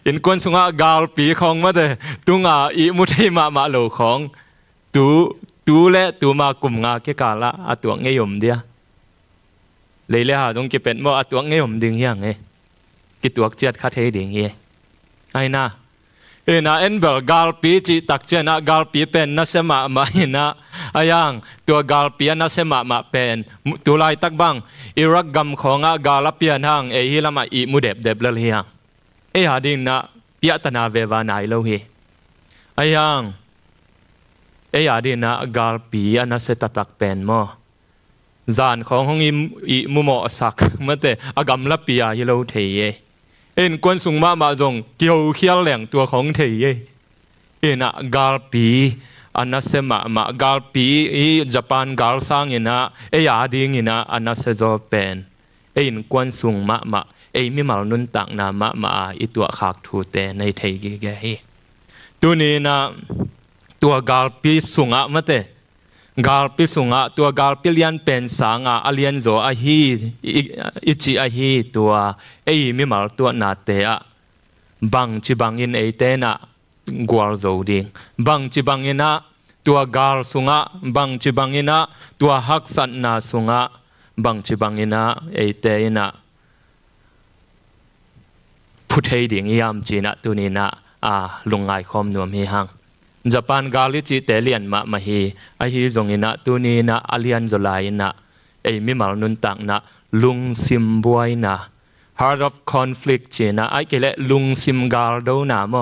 in kon sunga gal pi khong ma de tunga i mu thei ma lo khong tu le tu ma kum nga ke kala atuang nge yom dia leile ha jong ki pet mo atuang nge yom ding yang e ki tuak chiat kha thei ding ye ai na ena en bel gal pi chi tak chena gal pi pen na sema ma ina ayang tua gal pi na sema ma pen tu lai tak bang irak gam khonga galapian hang e hilama i mu deb lel hiang e hading na pia tana ve wa nai lo hi ayang e hading na gal pi ana se tatak pen mo zan khong hong i mu mo sak mate agam la pia hi lo thei e en kon sung ma jong kiau khial leng tua khong thei e ena gal pi ana se ma gal pi i Japan gal sang ina e hading ina ana se zo pen en kon sung ma ei mi mal nun tak na ma i tua khak thu te nei thei gi ge hi tu ni na tua gal pi sunga mate gal pi sunga tua gal pi lian pen sanga alian zo a hi ichi a hi tua ei mi mal tua na te a bang chi bang in ei te na gwal zo ding bang chi bang ina tua gal sunga bang chi bang ina tua hak san na sunga bang chi bang ina ei te inaพุทธดิ่งยามจีนะตุนีนะลงไงคอมนวมฮีหังญี่ปุ่นกาลิจิเตเลียนมาฮีไอฮีจงอินะตุนีนะอเลียนจลายนะไอมิมาลนุนตังนะลุงซิมบวยนะ heart of conflict จีนะไอเกลลุงซิมกาลโดนะโม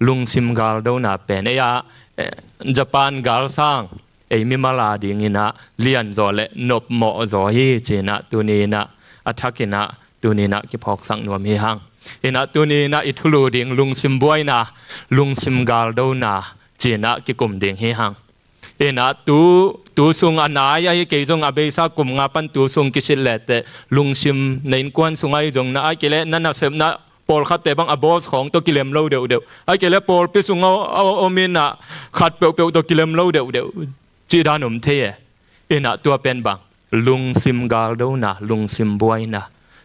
ลุงซิมกาลโดนะเป็นไญี่ปุ่นกาลซังไอมิมาลาดิ่งนะเลียนจอเลนบโมจอฮีจีนะตุนีนะอัฐกินะตุนีนะกิพอกสังนวมฮีหังina tuni na ithulu ding lungsim buai na lungsim gal do na china ki kum ding hi hang ina tu sung anaya hi ke jong abesa kum nga pan tu sung kisil lete lungsim nein kwan sungai jong na ai kele na sem na pol khat te bang abos khong to kilem lo deu ai kele pol pi sunga omin na khat pe to kilem lo deu chi danum the ina tua pen bang lungsim gal do na lungsim buai na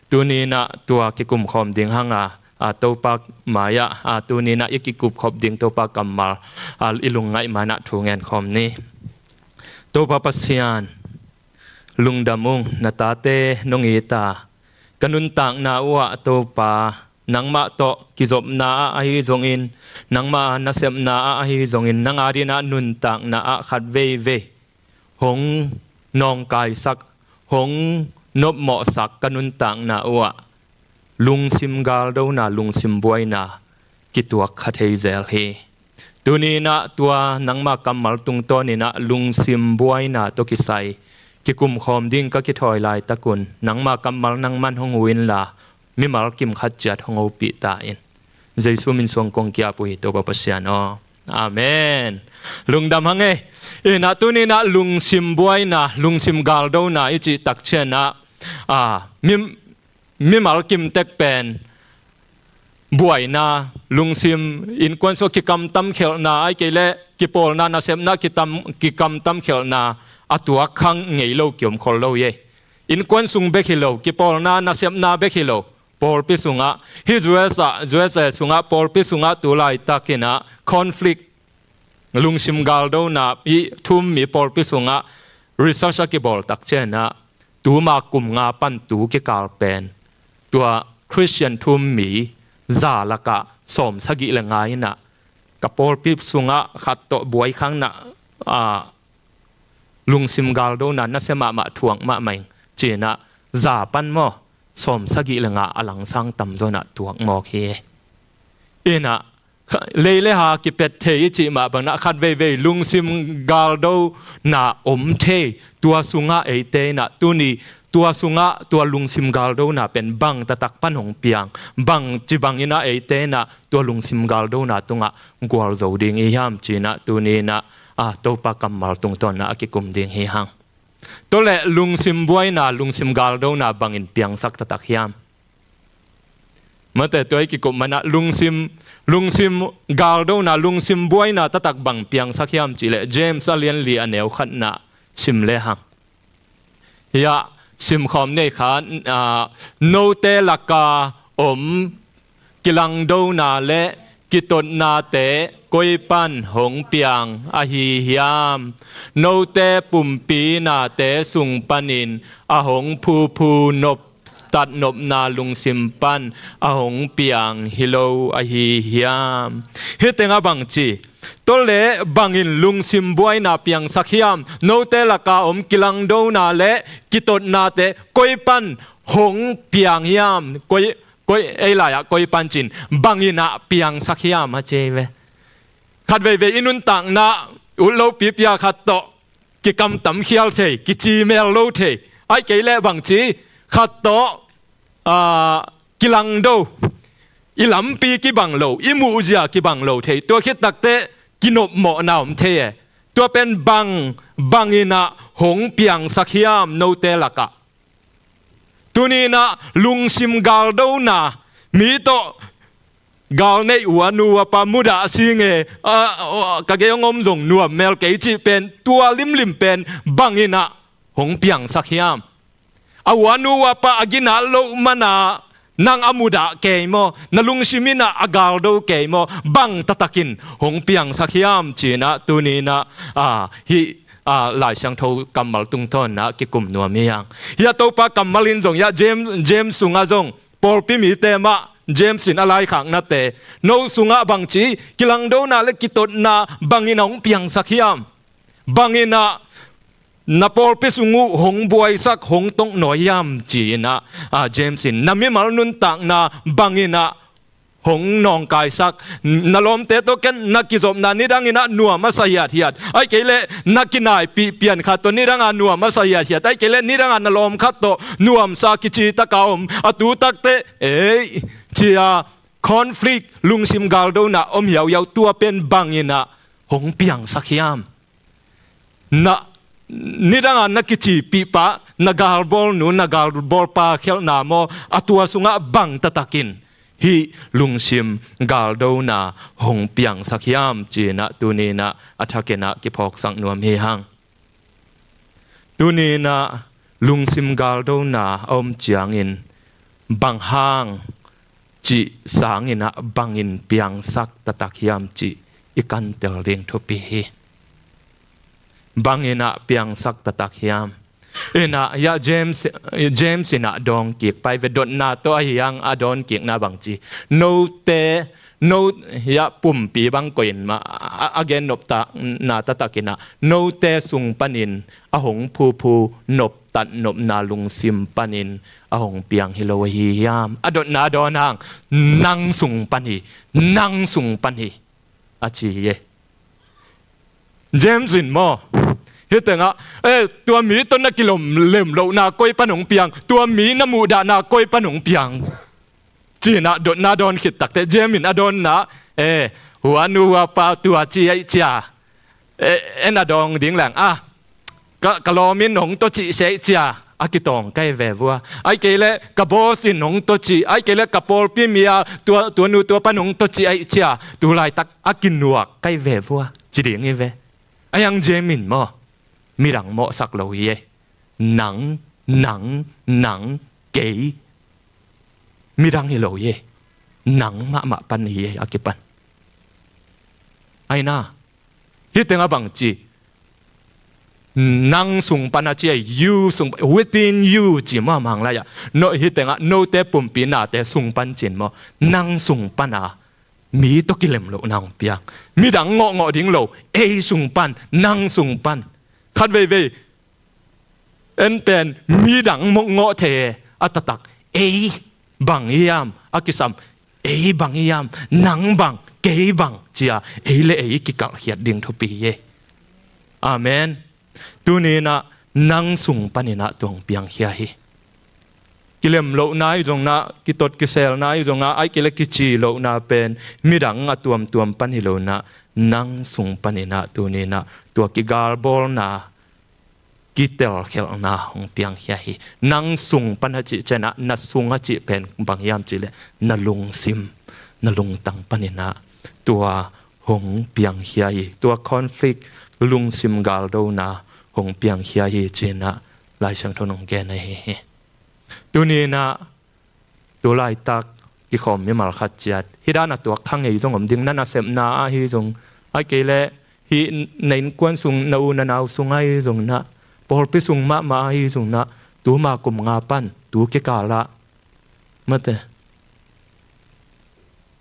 tu ni na tua ki kum khom ding hanga to pak maya tu ni na iki kup khop ding to pak kamal ilung ngai mana thungen khom ni to pa pasian lungdamung natate nongita kanun tang na wa to pa nangma to kizop na ahi zongin nangma nasem na ahi zongin nangari na nun tang na khat ve hong นองกายสักหงนบเหมาะสักกันุนต่างนาอวะลุงซิมกาลดูนาลุงซิมบวยนากิตัวขัดเฮเซลเฮตัวนี้นะตัวนังมากำมัลตุงตัวนี้นะลุงซิมบวยนาตัวกิไซกิกุมคอมดิ้งก็กิถอยลายตะกุนนังมากำมัลนังมันหงวินลามิมัลกิมขัดจัดหงอุปิตาอินเจสุมินสวงกงกียปุยตัวปะเสียนออาเมนลุงดำหังเอนะตัวนี้นะลุงซิมบวยนะลุงซิมกาลดูนาอิจิตักเชนะมิมัลกิมเต็กเป็นบวยนาลุงซิมอินควนโซกิกำตั้มเขลนาไอเกเลกิปอลนานาเซมนากิกำตั้มเขลนาอตัวขังเงยโลกิมคอลโลเยอินควนซุงเบกิโลกิปอลนานาเซมนาเบกิโลปอลปิสุงะฮิจเวสสุงะปอลปิสุงะตุลายตากินะคอนฟลิกลุงซิมกาลดูนาอีทุ่มมีปอลปิสุงะริซัชกิบอลตักเชนะตัวมากุมงาปันตูกิกาลเป็นตัวคริสเตียนทุ่มมีซาละกะสมสกิละไงนะกับปอลปิสุงะขัดโตบวยข้างนะลุงซิมกาลดูนานัสมาถ่วงมาไม่เจนะซาปันโมสมสกิละงาอลังสังตำโซนะตัวงอกเฮเอนะเลยหากิเป็ดเทยจิมาบังนะขัดเวลุงซิมกาลดูนาอมเทตัวสุงะเอเตนะตัวนี้ตัวสุงะตัวลุงซิมกาลดูนาเป็นบังตะตักปันหงเปียงบังจิบังอินะเอเตนะตัวลุงซิมกาลดูนาตุงะกวลโจดิงอียามจีนะตัวนี้นะตัวปากำมัลตุงตอนนะกิกุมดิงเฮหังตัวเละลุงซิมบวยนาลุงซิมกาลดูนาบังอินเปียงสักตะตักยามเมื่อแต่ตัวกิกุมมันนะลุงซิมกาลดูนาลุงซิมบวยนาตะตักบังเปียงสักยามจีเละเจมส์เลียนลีอันเนวขัดนะซิมเลหังยาซิมคอมเนี่ยขันโนเตลักกาอมกิลังดูนาเละกิตนนาเตกอยปันหงเปียงอหิยามโนเตปุ่มปีนาเตสุงปันินอหงภูนบตัดนบนาลุงซิมปันอหงเปียงฮิโลอหิยามเฮตงาบังจีตัวเละบังอินลุงซิมบวยนาเปียงสักยามโนเตลักกาอมกิลังดูนาเละกิตนนาเตกอยปันหงเปียงยามกอยไอ้ลายกอยปันจินบังอินะเปียงสักยามมาเจเวขัดเวอินุนตังนะอุลโลปีเปียขัดโตกิกำตั้มเขียวเทกิจีเมลโลเทไอ้เกลเลบังจีขัดโตกิลังโดอีลำปีกิบังโลอีมูเจียกิบังโลเทตัวคิดตักเตกินบหมอนาวมเทตัวเป็นบังอินะหงเปียงสักยามโนเตลักะตัวนี้นะลุงซิมกาลดูนามีโตกาลในหัวนัวปามุดาสิงกะเกยงอมจงนัวเมลเกจิเป็นตัวลิมเป็นบังอินะหงเปียงสักยามอหัวนัวปาอกินาโลมานานังอมุดาเกยโมนลุงซิมินะอกาลดูเกยโมบังตะตะกินหงเปียงสักยามจีนะตัวนี้นะฮิหลายช่างทูกำมัลตุงทอนนะกิกุมนัวมียังยาตัวปากำมัลินจงยาเจมสุงาจงปอลปิมีเตมะเจมสินอะไรขังนาเตโนสุงาบังจีกิลังโดนาเลกิตนนาบังอินหงเปียงสักยามบังอินะนาปอลปิสุงูหงบวยสักหงตงหน่อยยามจีนะเจมสินนามิมัลนุนตักนาบังอินะหงนองกายสักนาลมเตโตกันนักกิจมนานิดังอินะนัวมาสยาดเหียดไอเกเลนักกินายปีเปลี่ยนขัดตัวนิดังนัวมาสยาดเหียดไอเกเลนิดังนาลมขัดตัวนัวมสากิจิตะกาวมอตูตักเตเจียคอนฟลิกลุงซิมกาลดูนะอมยาวตัวเป็นบังอินะหงเปียงสักยามนะนิดังนักกิจิปีปะนักกาลบอลนูนักกาลบอลปาเขลนาโมอตัวสุงะบังตะตักินฮิลุงซิมกาลดูนาหงเปียงสักยามจีนะตัวนี้นะอัฐเกนะกิพอกสังนวมเฮหังตัวนี้นะลุงซิมกาลดูนาอมเจียงอินบังห้างจีสางอินะบังอินเปียงสักตะตักยามจีอีกันเตลเรียงทุปีบังอินะเปียงสักตะตักยามนะยาเจมส์นะดองกิกไปเวดนาตัวยังอดอนกิกนาบังจีโนเตโนยาปุ่มปีบังกวนมา again nop ta na tatakina no te sung panin ahong pu nop tat nop na lung sim panin ahong piang hilo hi yam adot na donang nang sung pani achi ye James in mo hi tenga tua mi ton na kilom lem lo na koi panong piang tua mi na mu da na koi panong piang chi na dot na don khit tak te James in adon na huanu wa pa tua chi ai cha en adong ding lang ka lo min hong to chi se cha akitong kai ve wa ai ke le ka boss in hong to chi ai ke le ka pol pi mia tua nu tua panong to chi ai cha tu lai tak akin nuak kai ve wa chi ding i ve ayang Jamin mo mirang mo sak lo ye nang ke mirang hi lo ye nang ma pan ye akipan ai na hi tenga bang chi nang sung pana chi you sung within you chi ma mang la ya no hi tenga no te pum pi na te sung pan chin mo nang sung pana mi to kilem lo nang piang mi dang ngo ding lo sung pan nang sung pan khat ve en pen mi dang mo ngo the atatak bang yam akisam bang yam nang bang ke bang chia le ki kal hiat ding thu pi ye amen tu ni na nang sung panina tong piang hia hi kilem lo nai jong na ki tot ki sel nai jong na ai kile ki chi lo na pen midang atuam pan hi lo na nang sung panina tu ni na tu ki gal bol na ki tel khel na hong piang hia hi nang sung pan ha chi chena na sung ha chi pen bang yam chi le na lung sim na lung tang panina tua hong piang hia hi tua conflict lung sim gal do na hong piang hia hi chena lai sang thonong ge na hi tu ni na tu lai tak ki khom mi mal khat chat hi da na tu khang ei jong om ding na na sem na a hi jong ai ke le hi nein kwan sung na u na naw sung ai jong na pol pi sung ma hi jong na tu ma kum nga pan tu ke ka la mate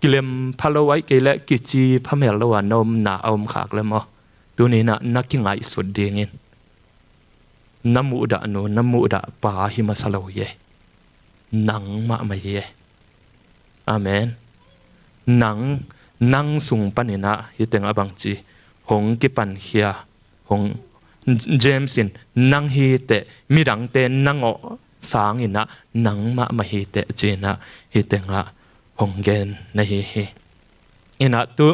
kilem phalo ai ke le ki chi phamel lo wa nom na om khak le mo tu ni na ki ngai sud ding in namu da pa hi masalo ye nang ma ye amen nang sung panina hi teng abang chi hong ki pan hia hong James in nang hi te mirang te nang o sang ina nang ma hi te china hi tenga hong gen na hi ina tu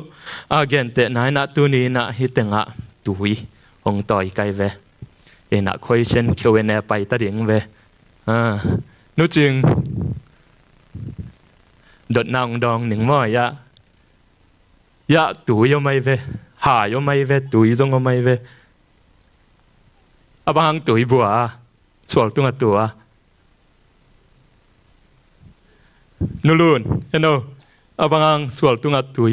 again te na tu ni na hi tenga tui hong toi kai ve ina question Q&A pai ta ding ve nu ching dot nang dong ning mo ya tu yo mai ve ha yo mai ve tu zong o mai ve abang tu bua sol tunga tua nulun abang sol tunga tu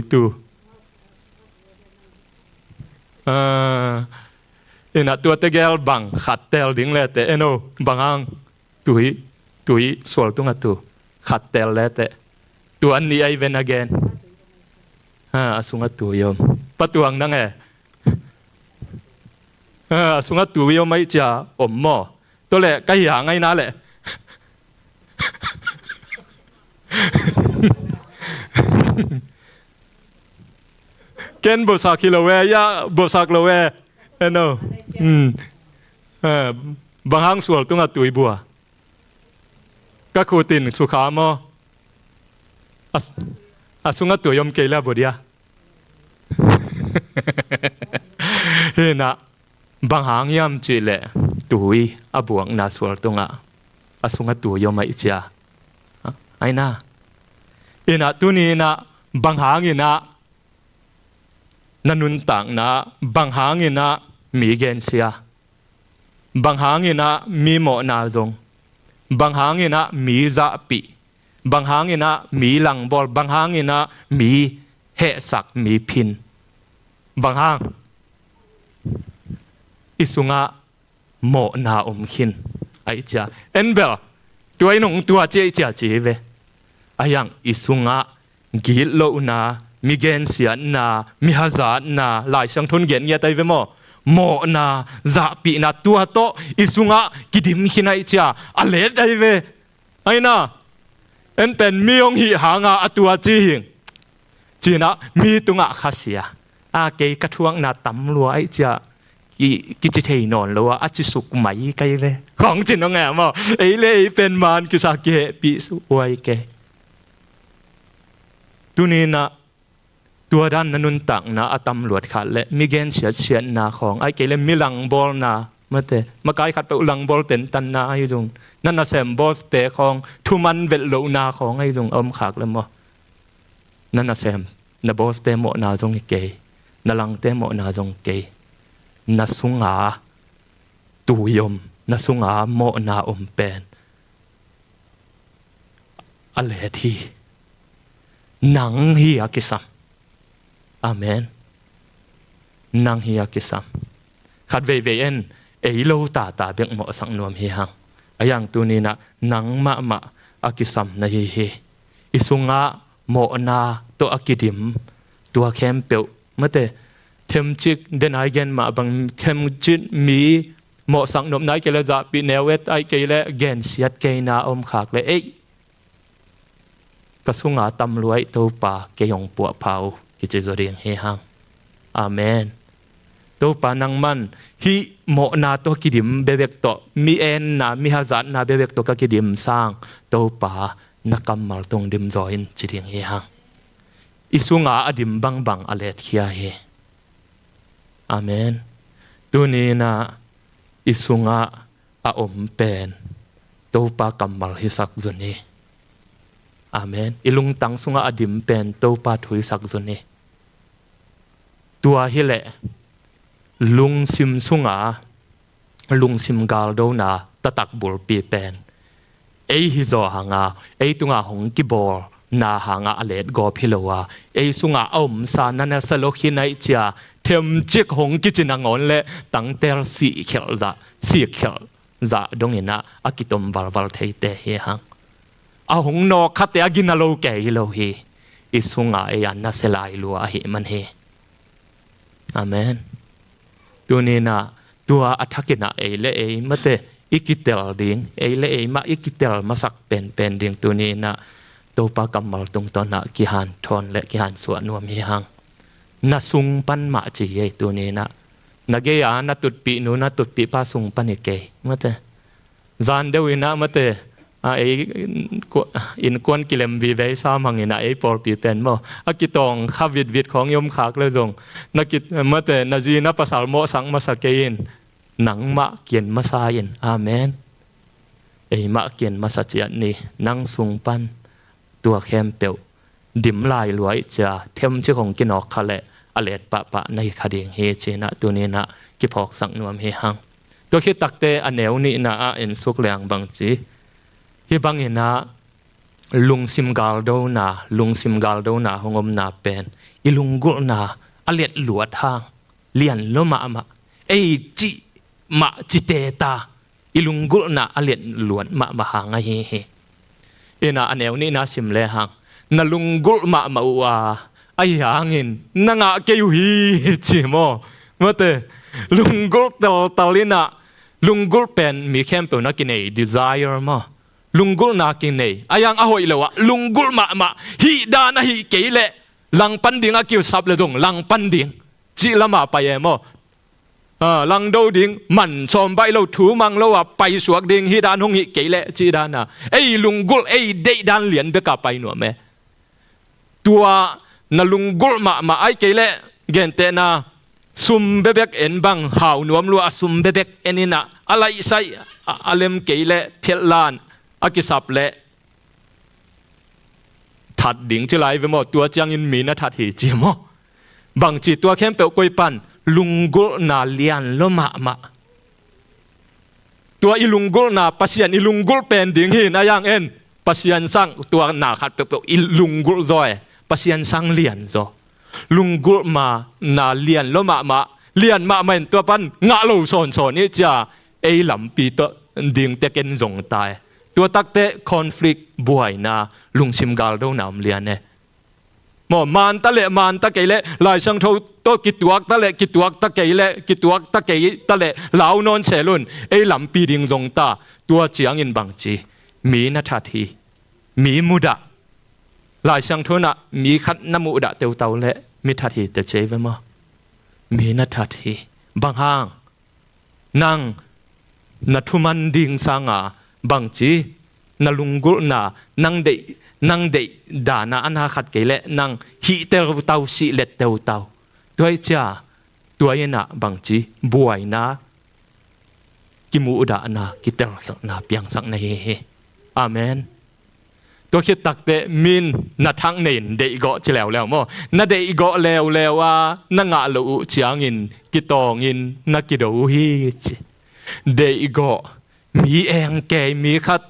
ina tua te gel bang khat tel ding le te bangang tui sol tunga tu khat tel le te tu an ni ai ven again asunga tu yom patuang nang asunga tu yom mai cha om mo to le kai ya ngai na le ken bo sa kilowe ya bo sa kilowe bangang sol tunga tui bua ka khutin su kha mo asunga tu yom ke la bodia hena banghang yam chi le tui abuang na sol tunga asunga tu yom mai cha aina ina tu ni na banghang ina nanun tang na banghang ina mi gen sia banghang ina mi mo na zong banghang ina mi za pi banghang ina mi lang bol banghang ina mi he sak mi pin banghang isunga mo na khin ai cha enbel tuai nong tua che cha che ve ayang isunga gil lo na mi gen sia na mi hazat na lai sang thun gen ya tai ve mo na za pi na tua to isunga kidim hinai cha ale dai ve ai na en pen mi ong hi hanga atua chi hing china mi tunga khasia a ke ka thuang na tam lua ai cha ki chi thei non lo a chi suk mai kai ve khong chin no nga mo ei le pen man ki sa ke pi su oi ke tuninaตัวด้านนันุนตักนะอาตำรวจขัดและมีเกณฑ์เฉียดนาของไอ้เกลมีหลังบอลนาเมื่อแต่มาไกลขัดไปหลังบอลเต็นตันนาให้จงนั่นน่ะแซมบอลเตะของทุมันเวลโลนาของให้จงอมขักแล้วมั้งนั่นน่ะแซมน่ะบอลเตะโมนาจงเกยน่ะหลังเตะโมนาจงเกยน่ะสุงาตูยมน่ะสุงาโมนาอมเป็นอะไรที่หนังเฮียกิสัมอาเมนนางเฮียกิสัมขัดเวเวนเอโลตาเบียงหมอสังนวมเฮียงอายังตัวนี้นะนางมะอากิสัมนะเฮอิสุงะโมนาตัวอากิดิมตัวเข้มเปียวเมื่อแต่เทมจิกเดนไอเกนมาบังเทมจิกมีหมอสังนวมนายเกลจะปีเนเวตไอเกลเกนเสียดเกนาอมขากเลยกสุงะตำรวจตัวป่าเกยงปัวเผากิจจเรียงเฮหังอาเมนตัวปานังมันฮิโมนาตัวกิดิมเบเบกโตมีเอ็นนามีฮาซัดนาเบเบกโตก็กิดิมสร้างตัวปานักกำมัลตรงดิมจอยนจิเรียงเฮหังอิสุงาอดิมบังอเลตเคียเฮอาเมนตัวนี้นะอิสุงาอาอมเป็นตัวปากำมัลฮิสักจุนีอาเมนอิลุงตังสุงาอดิมเป็นตัวปาถุยสักจุนีตัวฮิเลลุงซิมสุงาลุงซิมกาลโดนาตะตักบุลปีเป็นฮิโซหางาตุงาหงกิบอลนาหางาอเลดกอพิโลวาสุงาอมสานันสโลคินัยเจียเทมจิกหงกิจินังอนเลตั้งเตลสีเขียวจะดงเห็นะอากิตมวัลเทเตเฮหังอาหงนอคัตเตอากินาโลเกฮิโลฮีสุงายันนาเซลายลัวเฮมันเฮอาเมนตัวนี้นะตัวอัฐกินะเล่มาเตอิกิเตลดิ่งเล่มาอิกิเตลมาสักเป็นดิ่งตัวนี้นะตัวปากำมัลตรงตอนนะกิฮันทอนและกิฮันสวนนวมเฮหังนาสุงปันมาจีตัวนี้นะนักเกียร์นัตุดปีนูนัตุดปีพาสุงปันเกยมาเตจานเดวินะมาเตอินกวนกิเลมวีเวซามังอินะปอลปีเป็นบ่อากิตองข้าวิดของยมขากเลยจงนักกิมาเตนาจีนับภาษาโมสังมาสเกยินหนังมะเกียนมาซายินอาเมนมะเกียนมาสัจยันนี่นั่งสุงปันตัวเข้มเปียวดิมลายรวยจะเทมชื่อของกินออกคะเลอเลดปะในคดีเฮเจนะตัวนี้นะกิพอกสังนวมเฮหังตัวคิดตักเตอเนวนี่นะเอ็นสุกแรงบางจีที่บางเห็นนะลุงซิมกาลโดนาหงอมนาเป็นอีลุงกุนาอเลดหลวดทางเลียนโลมาจิมาจิเตตาอีลุงกุนาอเลดหลวดมาหางเฮนะอันเอวนี่นะซิมเลหังนาลุงกุมาว่าไอ้หางอินนางเกยุฮีจิโมเมื่อเตลุงกุตอลินะลุงกุเป็นมีเข้มเปิลนักกินdesire มาลุงกุลนากินเนยอายังอาหอยเลวะลุงกุลมาฮีดานะฮีเกยเลลังปันดิงอากิวซับเลยจงลังปันดิงจีละมาไปเอโมลังโดดิงมันชมไปเราถูมังเราว่าไปสวกดิงฮีดานหงฮีเกยเลจีดานะลุงกุลเดดานเหรียญเบกาไปหนัวแม่ตัวน่ะลุงกุลมาไอเกยเลเกนเตนะซุมเบเบกเอ็นบังหาวนวมลัวซุมเบเบกเอ็นนะอะไรใส่อเลมเกยเลเพลลานอากิสับเละถัดดิ่งจะไหลไปหมดตัวจังอินมีนะถัดหีจีมบางจีตัวเข้มเปลวกวยปันลุงกุลนาเลียนลมาตัวอีลุงกุลนาปัสยันอีลุงกุลเป็นดิ่งหินอายังเอ็นปัสยันสั่งตัวหนาขัดเปลวอีลุงกุลจอยปัสยันสั่งเลียนจอลุงกุลมานาเลียนลมาเลียนมาเหม็นตัวปันงะโลโซนนี่จะลำปีตัวดิ่งเตกินจงตายตัวตักเตะคอนฟ lict บ่อยนะลุงชิมกาลโดนามเลียนเนี่ย มอมันตะเลมันตะเกยเลลายช่างโทโตกิตวกตะเลกิตวกตะเกยเลกิตวกตะเกยตะเลลาวนอนเชลุนไอลำปีดิงจงตาตัวเจียงอินบังจีมีนาทาทีมีมุดะลายช่างโทนะมีขัดน้ำมุดะเตวเตาเลมีทาทีแต่เจเวมอมีนาทาทีบางห้างนั่งนัทุมันดิงสังอาบังจีนลุงกุลนานั่งเดดานาอันหาขัดเกลนั่งฮีเตลเตาสิเล็ดเตวเตาตัวเจ้าตัวยันนาบังจีบวยนากิมูดานากิเตลเขนาเปียงสังในเฮอาเมนตัวคิดตักเตมินนัทางเนินเดอิโกจะแล้วมั้งนัดเดอิโกแล้วว่านังอาลูเจียงอินกิตองอินนักกิโดฮีเดอิโกมีเองแกมีขัด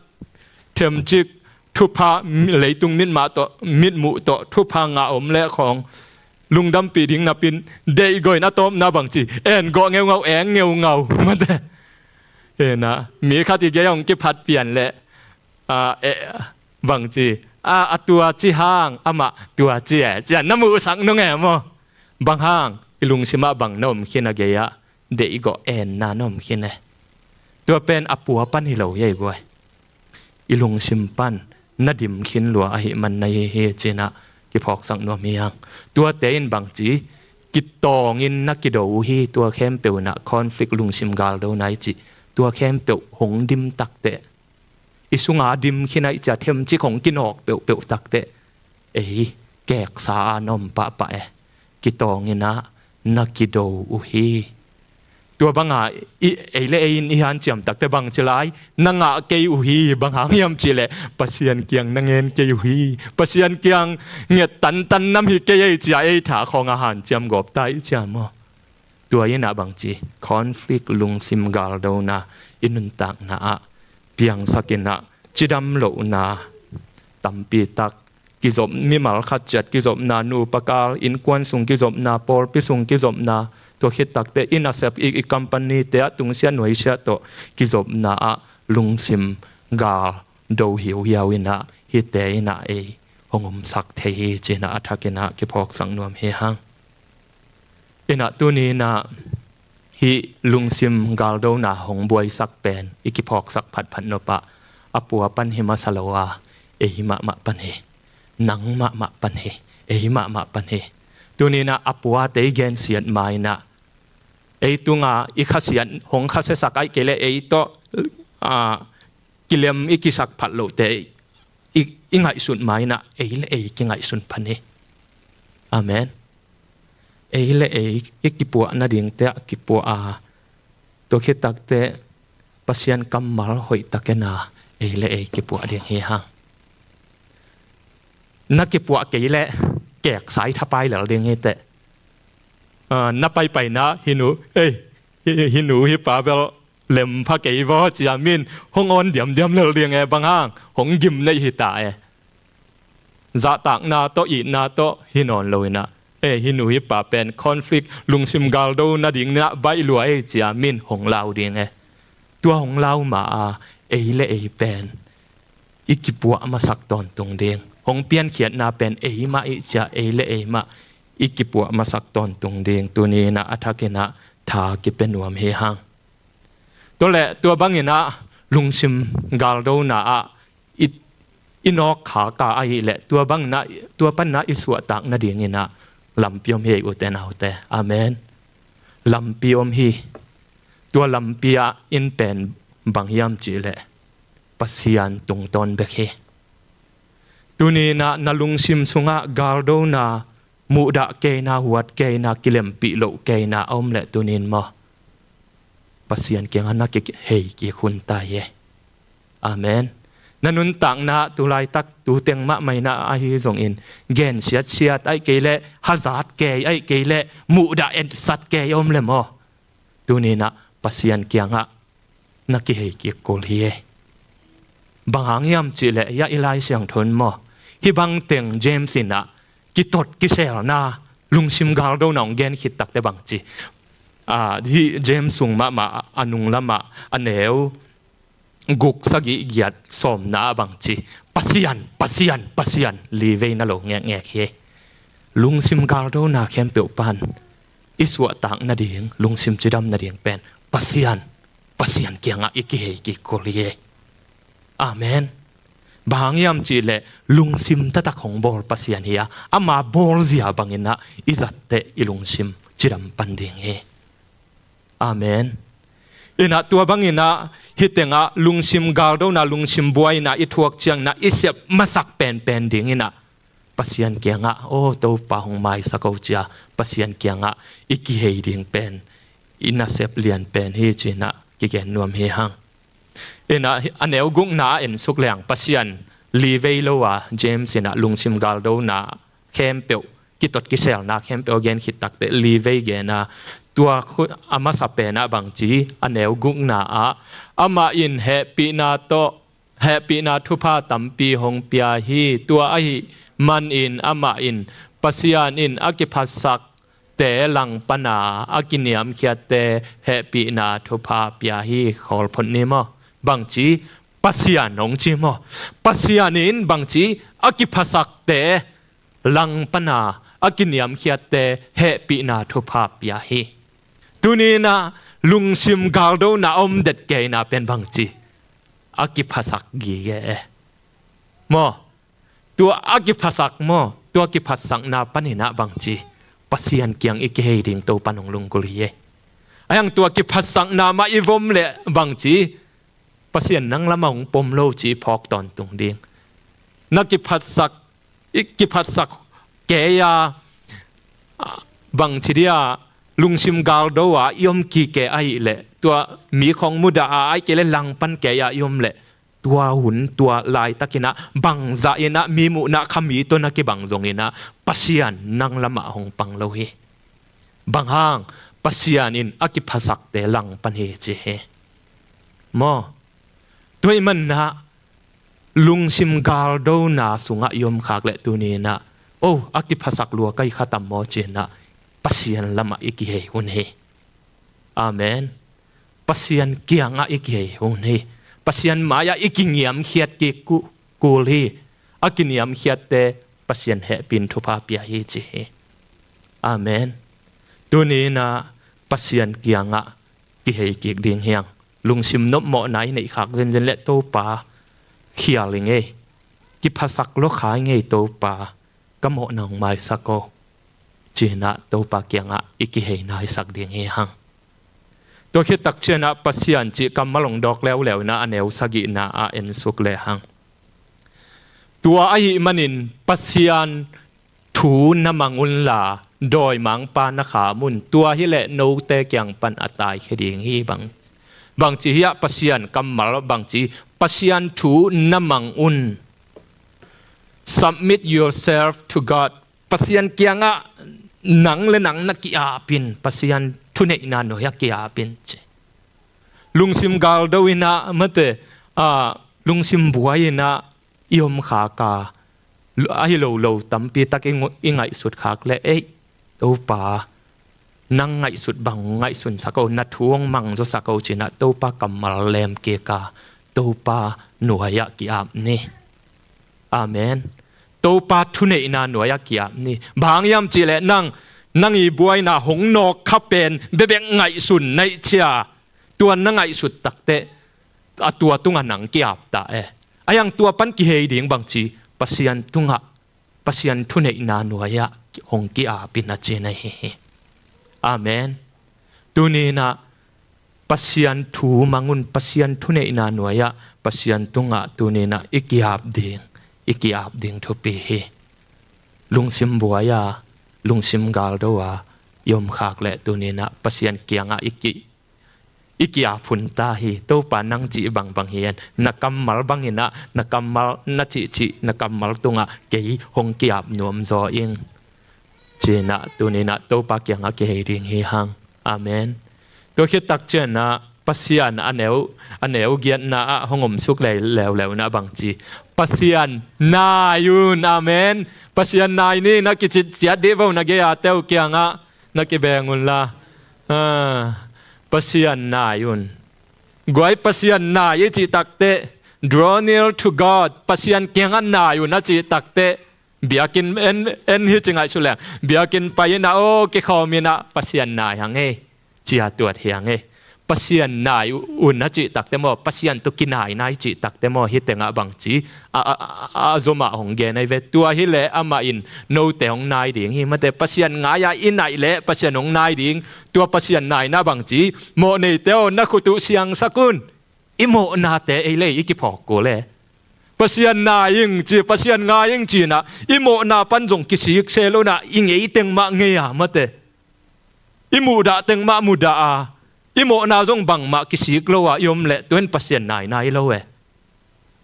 เทมจิกทุพาเลยตุงมิดมาต่อมิดมุต่อทุพางาอมและของลุงดำปีดิ่งนับปินเดอิโกนาตอมนาบังจีเอ็นโกเงาเองเงามันแต่เอ็นะมีขัดอีกอย่างกิพัดเปลี่ยนและบังจีตัวจีห้างมาตัวจีจะน้ำมือสังนงแงมั้งบางห้างลุงชิมาบังนมขินอะไรอะเดอิโกเอ็นนานมขินเลยตัวเป็นอปัวปั้นฮิโลใหญ่กว่าอิลุงชิมปั้นนัดิมขินหลัวอหิมันในเฮเจนะกิพอกสังนวมียังตัวเตอินบังจีกิตองอินนักกิโดฮีตัวเข้มเปียวนะคอนฟลิกลุงชิมกาลโดไนจิตัวเข้มเปียวหงดิมตักเตอิสุงาดิมขินไอจะเทมจิของกินออกเปียวตักเตแกกสานมปะกิตองอินะนักกิโดฮีตัวบางเลอินอิฮันจำตักแต่บางเจลายนังเกยอุฮีบางหางยำเจเลปัสยันเกียงนังเงินเกยอุฮีปัสยันเกียงเงียตันน้ำฮิเกยจ่าถาของอาหารจำกบไตจามอตัวยันบางจีคอนฟลิกลุงซิมกาลโดนาอินุนตักนาเพียงสักินะจิดัมโลนาตัมปีตักกิจบมิมาลขัดจัดกิจบนานูปกาลอินควันสุงกิจบนาปอลปิสุงกิจบนาตัวคิดตักเตอินาเซปอีกคัมปานีเตะตุงเสียหน่วยเสียตัวกิจบนาลุงซิมกาดูหิวยาวินะฮิเตอินะหงมสักเทฮีเจนะอัฐกินะกิพอกสังนวมเฮหังอินะตัวนี้นะฮิลุงซิมกาลดูนะหงบวยสักเป็นอีกิพอกสักผัดนปะอปัวปันหิมาสลาวาหิมะปันเฮนังมะปันเฮหิมะปันเฮตัวนี้นะอปัวเตเกนเสียนไม้นะตัวงาอีข้าเสียนหงข้าเสสักไอเกลโตกิเลมอีกิสักผัดโลเตอีไงสุนไม้นะกิไงสุนพันเฮอาเมนอีกิปัวนาดิ่งเตะกิปัวตัวคิดตักเตะปัสยันกำมัลหอยตักนากิปัวดิ่งเฮฮังนักกิปัวเกลแกกสายทับไปแล้วดิ่งเฮเตะนับไปนะฮินูฮิปาเบลเล็มพระเกย์วอจิอามินห้องอ่อนเดียมเลยเรียงบางห้างห้องยิมในหิตาจะตักนาโตอีนาโตฮินอนเลยนะฮินูฮิปาเป็นคอนฟลิกลุงซิมกาลโดนาดิ่งนะใบลัวจิอามินห้องลาวเรียงตัวห้องลาวมาเป็นอีกิปัวมาสักตอนตรงเดียงห้องเปียนเขียนนาเป็นมาจะมาอีกิปัวมาสักตอนตรงเดียงตัวนี้นะอัฐกินะทากิเป็นหนวมเฮหังตัวแหละตัวบางอย่างนะลุงซิมกาลโดนะอินอกขากาไอแหละตัวบางนะตัวปัญนะอิสวตักนะเดียงนะลำพิอมเฮอุเตนาอุเตอาเมนลำพิอมฮีตัวลำพิอาอินเป็นบางยามจีแหละปัสยันตรงตอนเบเคตัวนี้นะลุงซิมสุงะกาลโดนะมุดะเกนาหัวเกนากิเลมปิโลเกนาอมและตัวนินมาปัสยันเกียงนักเฮกิคุณตายอาเมนนันุนตังนะตุลายตักตูเตียงมะไม่นะอาฮิจงอินเกนเสียดไอเกเลฮัซาดเกไอเกเลมุดะเอ็นสัตเกอมเลมอตัวนี้นะปัสยันเกียงนักเฮกิโกลเฮบางหางยามจิเลยาอิไลเสียงทนมอฮิบังเตียงเจมสินะกิตดกิเซลนาลุงชิมกาลโดนองเกนคิดตักแต่บางจีที่เจมสุงมาอนุงละมาอันเอวกุกสกิเกียดสมนาบางจีปัสยันลีเวนะโลงแงเฮ ลุงซิมกาลโดนาเข้มเปียวปันอิสวะตังนาเดียงลุงซิมจิดำนาเดียงเป็นปัสยันเกียงอิกิเฮกิโกลีเออาเมนบางยามจีเลลุงซิมตะตักของบอลปัสยันเฮียอามาบอลเสียบางอินะอิจัตเตอิลุงซิมจิดำปันเดียงเฮอาเมนอินะตัวบางอินะฮิตเงะลุงซิมกาลโดนาลุงซิมบวยนะอิทวกเจียงนะอิเสบมาสักเป็นเดียงอินะปัสยันเกียงะโอ้ตัวปะหงไม้สักเอาเจียปัสยันเกียงะอิกิเฮดิงเป็นอินาเซปเลียนเป็นเฮจีนะกิเกนนวมเฮหังเอ็นะอันเอวกุงนาเอ็นสุกแรงปัสยันลีเวโลวาเจมส์นะลุงซิมกาลโดนาเข้มเปียวกิตดกิเซลนะเข้มเปียวเกนขิดตักเตลีเวเกนะตัวอามาสเปนะบางจีอันเอวกุงนาอามาอินเฮปีนาโตเฮปีนาทุพาตัมปีหงเปียฮีตัวไอมันอินอามาอินปัสยันอินอากิพัสสักเตลังปนาอากิเนียมเขียเตเฮปีนาทุพาเปียฮีขอลพนิมบางจีปัสยันองจีมปัสยันอินบางจีอากิพัสสักเตลังปนาอากิเนียมเขียเตเฮปีนาทุพาเปียฮีตุนีนาลุงซิมกาลโดนาอมเด็ดเกนาเป็นบางจีอากิพัสสักกีเกมอตัวอากิพัสสักมอตัวอากิพัสสักนาปันหินะบางจีปัสยันเกียงอิกเฮดิงตัวปันของลุงกุลีเยยังตัวอากิพัสสักนามาอีวมเละบางจีปัสยันนังละมาของปมโลจีพอกตอนตุงดิงนักกิพัสสักอิกิพัสสักเกียบางทีเดียลุงซิมกาลโดว่ายอมกีเกไอเละตัวมีของมุดาไอเกเลลังปันเกียยอมเละตัวหุ่นตัวลายตะกินะบังใจนะมีมุนะขมีตัวนักบังจงนะปัสยันนังละมาหงปังโลเฮบางห้างปัสยันอินอากิพัสักเตลังปันเฮเจเฮมอตัวมันนะลุงซิมกาลโดนาสุงะยมขากเละตัวนี้นะโอ้อากิพัสักลัวไกขัตมโมเจนะปัสยันละมาอิกิเฮหุนเฮอาเมนปัสยันเกียงะอิกิเฮหุนเฮปัสยันมายาอิกิเงียมเขียดกิกูลีอากิเงียมเขียดเตปัสยันเฮปินทุพาเปียเฮเจอาเมนตัวนี้นะปัสยันเกียงะกิเฮกิกดิ่งเฮียงลุงซิมนบหมอไหนในขากเจนเละโตปาเขียลิงเอกิภาษาโลกขายเงยโตปากำหมอนองไม้สักโกจีนะโตปาเกียงะอิกิเฮนายสักดิ่งเฮหังตัวคิดตักเชนะปัสยันจีกำมาลงดอกแล้วนะอันเอวสกินะเอ็นสุกเลหังตัวไอมันินปัสยันถูนมังอุลลาโดยมังปานขามุนตัวฮิเลโนเตเกียงปันอัตายแค่ดิ่งฮีบางจีฮิยะปัสยันกำมาลบางจีปัสยันถูนมังอุน submit yourself to God ปัสยันเกียงะหนังและหนังนักกีฬาปินปัสยันทุเนนาโนยักกีฬาปินเจลุงซิมกาลโดวินะมะเตลุงซิมบัวยนะยมขากาไอโลตัมปีตักอิงไงสุดขากและตัวป่านั่งไงสุดบังไงสุดสักเอานัดทวงมังจะสักเอาจีนะตัวป่ากำมาเลมเกกาตัวป่าหน่วยยักกีฬานี่อาเมนตัวป่าทุเนนาหน่วยยักกีฬานี่บางยามจีเลนั่งอีบวยนะหงนอกขับเป็นเบบไงสุดในเชียตัวนั่งไงสุดตักเตะตัวตุงหนังกีฬาตายังตัวปันกิเฮดิงบางจีปัสยันตุงะปัสยันทุเนนาหน่วยยักหงกีฬาปินาเจนเฮอาเมนตัวนี้นะปัสยันถูมังุนปัสยันทุเนนาหน่วยยักปัสยันตุงะตัวนี้นะอิกิอาบดิงทุปีเฮลุงซิมบัวยาลุงซิมกาลโดวายมขากและตัวนี้นะปัสยันเกียงะอิกิอาพุนตาฮีโตปานังจีบังเฮียนนักกำมัลบังเหินะนักกำมัลนัจินักกำมัลตุงะเกยหงกีอาบนวมซออิงเจนะตัวนี้นะโตปาเกียงะเกยดิงฮีหังอาเมนตัวคิดตักเจนะปัสยันอันเอวเกียนนะหงอมสุกแล้วนะบางจีปัสยันนายุนอาเมนปัสยันนายนี่นักกิจเจียดเดวนักเกียเตวเกียงะนักกิเบงุลละปัสยันนายุนกวยปัสยันนายจิตักเต draw near to God ปัสยันเกียงะนายุนนะจิตักเต เบียกินเอ็นฮิจิงไอสุแลงเบียกินไปนะโอ้กิเขามีนะปัสยานนายยังไงจีอาตัวเฮียงไงปัสยานนายอุ่นนะจีตักเตมอปัสยานตุกินายนายจีตักเตมอฮิตเตงะบังจีอาโซมาหงเกนไอเวตัวฮิเลอามาอินโนเตหงนายดิ่งฮิมาเตปัสยานงายาอินไอเลปัสยานหงนายดิ่งตัวปัสยานนายนะบังจีโมเนเตอนักขุตุเสียงสกุลอิโมนาเตไอเลอิกิพอกโกเลปัสยานนายิงจีปัสยานงายิงจีนะอิโมนาปันจงกิสิกเซโลนะอิงเอเต็งมาเงียมาเตอิมูดาเต็งมามูดาอิโมนาจงบังมากิสิกโลวะยมเละตัวนปัสยานนายนายโลเว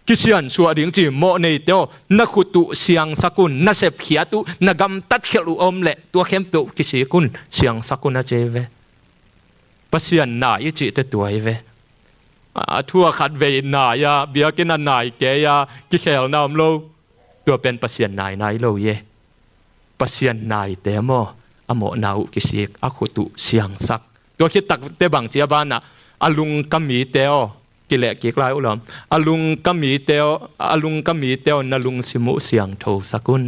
กิสิอันชัวดิ่งจีโมเนเตอนักขุตุเสียงสกุลนักเสพขียตุนักกำตัดเขลุอมเละตัวเข้มเปียวกิสิกุลเสียงสกุลนะเจเวปัสยานนายจีเตตัวเวทั่วขัดเวนายาเบียกินนายแกยากิเขลนามโลตัวเป็นปัสยานนายนายโลเยปัสยานนายเตมออโมนาวกิสิกอขุตุเสียงสักตัวคิดตักเตบังเจียบานะอลุงกัมมีเตอกิเลกิกลายอุลอมอลุงกัมมีเตอนลุงสิมุเสียงโทสกุล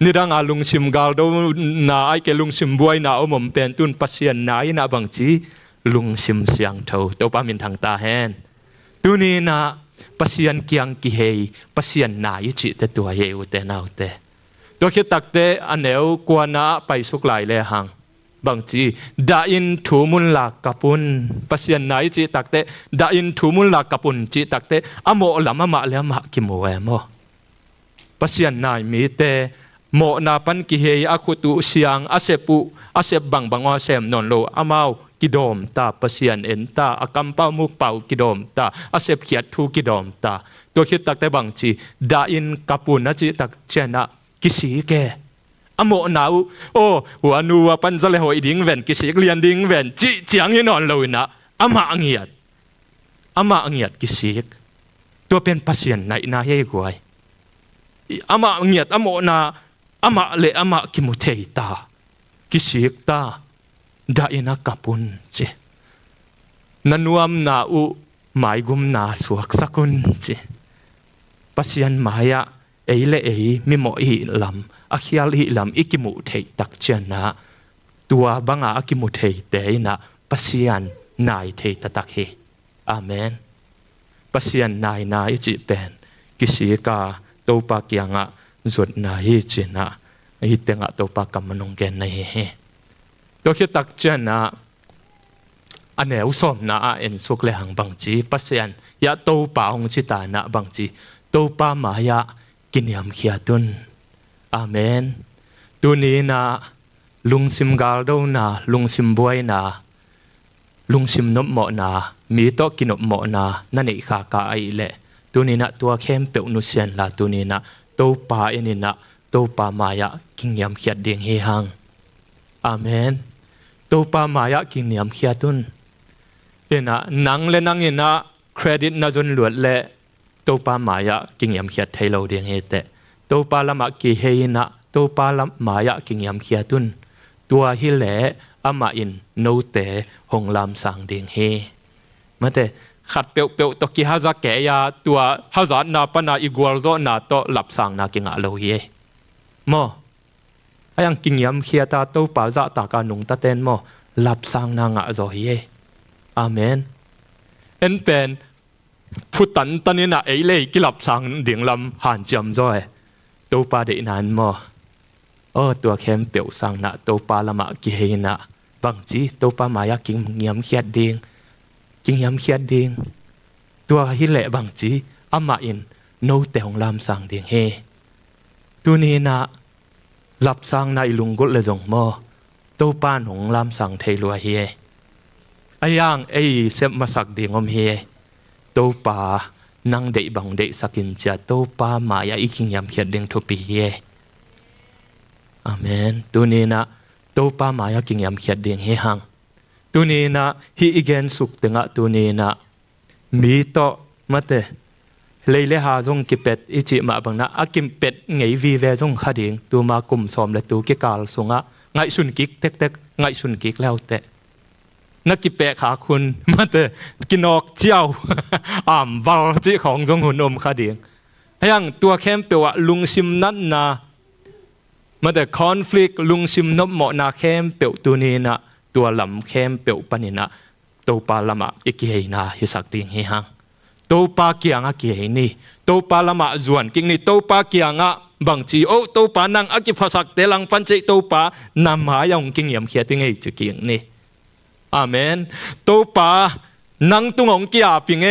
นี่ดังอลุงสิมกาลโดนาไอเกลุงสิมบวยนาอมเป็นตุนปัสยานนายนาบังจีลุงซิมเสียงเท่าตัวป้ามินทางตาแหนตัวนี้นะปัสยันเกียงกิเฮปัสยันนายจิตตัวเยวเตนเอาเตตัวคิดตักเตอันเอวกวนาไปสุกไหลเลหังบางทีดาอินถูมุนหลักกับปุนปัสยันนายจิตตักเตดาอินถูมุนหลักกับปุนจิตตักเตอโมลามะมะเลมะกิโมเอโมปัสยันนายมีเตโมนาปันกิเฮอคุตุเสียงอาเซปุอาเซบังบังวาเซมนนโลอามาวกิดอมตาปัสยันเอ็นตาอากัมเป้ามุกเป่ากิดอมตาอาเซบเขียดทูกิดอมตาตัวคิดตักแต่บางทีดาอินกับปุนนะจิตักเชนะกิสีแกอโมนาวโอ้หัวนัวปันจะเลหอยดิ้งเวนกิสีเลียนดิ้งเวนจิเจียงยินอนเลยนะอามาเงียดกิสีตัวเป็นปัสยันไหนนาเฮกวยอามาเงียดอโมนาอามาเลอามากิมุเทตากิสีตาดาอินักกับปุนเจนันวมนาอุหมายกุมนาสวกสกุลเจปัสยันมายะเอเลเอมิโมอิลำอาคิอาลิลำอิกิมุเทตักเจนะตัวบังอากิมุเทเตนะปัสยันนายเทตตักเฮอาเมนปัสยันนายนาอิจิเป็นกิสิกาโตปากียงะจดนาฮิเจนะฮิเตงะโตปากำมนงเกนในเฮตัวคิดตักเจนะอันเอวสมนะเอ็นสุกเลหังบังจีปัสยันยะโตปาหงจิตานะบังจีโตปามายะกินยามเขียตุนอาเมนตัวนี้นะลุงซิมกาลโดนะลุงซิมบวยนะลุงซิมนบหมอนะมีโตกินนบหมอนะนั่นเองข้ากาไอเละตัวนี้นะตัวเข้มเปอุนุเซียนละตัวนี้นะโตปาเอ็นนะโตปามายะกินยามเขียดเดียงเฮหังอาเมนตัวปามายะกินยามเขียตุนเอ็นะนังเลนังเอ็นะเครดิตน่าจนหลวดเละตัวปามายะกินยามเขียดไทยเราเดียงเฮเตตัวปาละมากิเฮนะตัวปาละมายะกินยามเขียตุนตัวฮิเละอามาอินโนเตหงลามสังเดียงเฮมาเตขัดเปียวเปียวตกิฮาซาแกยาตัวฮาซานาปนาอีกวลโซนาโตหลับสังนากิงะโลเยมอยังกินยำเขียตาโตป่าจะตากาหนุงตาเต้นมอหลับสังนางะจอยเยอาเมนเอ็นเป็นผู้ตันตันนี่นะเอเล่กิหลับสังเดียงลำหันจำจอยโตป่าเดนันมอตัวเข้มเปียวสังนะโตป่าละมากิเฮนะบางจีโตป่ามายากินยำเขียดเดียงกินยำเขียดเดียงตัวฮิเละบางจีอามาอินโนเตหงลำสังเดียงเฮตัวนี้นะหลับสังในลุงกุเลจงมอโตปานหงลำสังเทลัวเฮไอยังไอเซมมาสักเดียงอมเฮโตปานังเดบังเดสักินจะโตปามายาอิกิงยำเขียดเดียงทุปีเฮอาเมนตัวนี้นะโตปามายากิงยำเขียดเดียงเฮหังตัวนี้นะฮีอีเกนสุกตึงะตัวนี้นะมีโตมาเตเลยเลหาจงกิเป็ดอิจิมาบังนะอากิมเป็ดไงวีเวจงขาดิ่งตัวมากุมสอมและตัวกิกาลสงะไงสุนกิกเต็กไงสุนกิกแล้วเตะนักกิเป็ดขาคุณมาเตกินอกเจ้าอ่ำวาลจิของจงหุ่นอมขาดิ่งยังตัวเข้มเปว่าลุงซิมนั่นนะ มาแต่คอนฟ lict ลุงซิมนบหมอนาเข้มเปียวตัวนี้นะตัวลำเข้มเปียวปนินะตัวปลาละมาอีกเฮนะฮิสักดิ่งเฮฮังตัวปลาเกียงอ่ะเกียนี่ตัวปลาละมาจวนกิ่งนี่ตัวปลาเกียงอ่ะบางทีโอ้ตัวปลานังอักกิภาษาเตลังปันใจตัวปลานำหายองกิ่งยำเขียดยังไงจุกิ่งนี่อาเมนตัวปลานังตุงองเกียปิงเอ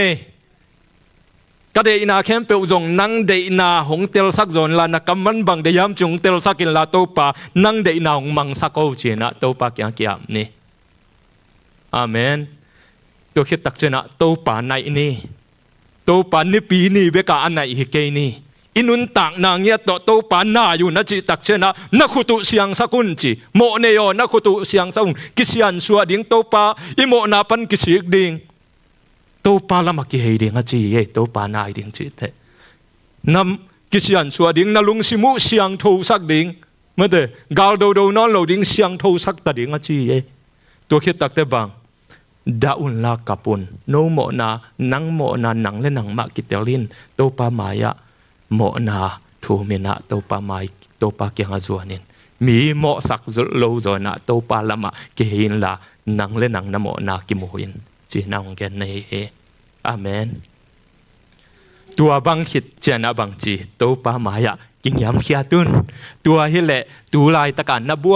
ก็เดอินาเข้มเปียวจงนังเดอินาหงเตลสักจนลานักมันบังเดียมจุงเตลสักินลาตัวปลานังเดอินาหงมังสักโอเจนะตัวปลาเกียงเกียมนี่อาเมนตัวคิดตักเจนะตัวปลาในนี่ตัวปลานี่ปีนี่เบกาอันไหนฮิเกนี่อินุนต่างนางเงียตัวปลาหน้าอยู่นะจิตักเชนะนักขุตุเสียงสักุนจีโมเนโยนักขุตุเสียงสักุนกิเสียนสัวดิ่งตัวปลาอิโมนาปันกิสิกดิ่งตัวปลาละมักกิเฮดิ่งจีเอตัวปลาหน้าดิ่งจีเตนำกิเสียนสัวดิ่งนลุงสิมุเสียงทูสักดิ่งเมื่อเดกาลโดโดนอนโลดิ่งเสียงทูสักตัดดิ่งจีเอตัวคิดตักเตบังดาอุนลากับปุนโนโมนานังโมนานังและนังมากิเตลินตัวปลามายะโมนาทูมินะตัวปลาไม้ตัวปลาเกียงจวนินมีโมสักโลจนะตัวปลาละมาเกียนละนังและนังนโมนากิโมยินจีนังเกนในเออาเมนตัวบังคิดเจนะบังจีตัวปลามายะกินยำเขียตุนตัวฮิเละตัวลายตะกันนับบ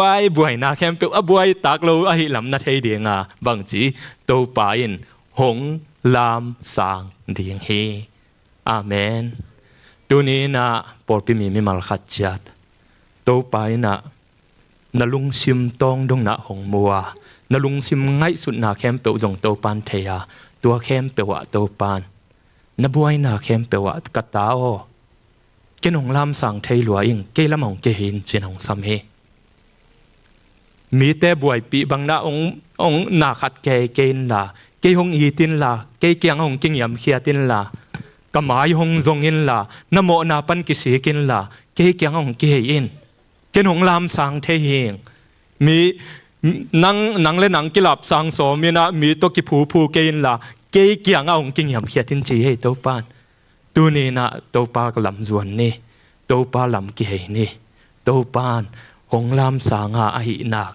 วยนาแคมเปียวบวยตากโลอหิลำนัดให้เดียงบังจีตัวปลาอินหงลามสางเดียงเฮอาเมนตัวนี้นะปอดพิมีไม่มาขัดจัดตัวไปนะนลุงซิมตองดงนะหงมัวนลุงซิมง่ายสุดนาแคมเปียวจงตัวปานเทียตัวแคมเปียวตัวปานนบวยนาแคมเปียวกะตาโอเกนหงลามสั่งเทยหลวอิงเกลมองเกหินเจนหงสัมเฮมีแต่บวยปีบังนะองนาขัดเกนละเกหงอีตินละเกเกียงหงกิงยำเขียตินละกำไมหงจงอินละนโมนาปันกิสิกินละเกเกียงหงเกอินเกนหงลามสังเทเฮงมีนังและนังกิลับสังโสมีนะมีตัวกิผูเกอินละเกเกียงหงกิงยำเขียตินจีเฮตัวปานตัวนี้นะตัวปากลำจวนนี่ตัวปาลำเกยนี่ตัวปานหงลำสางาอหินัก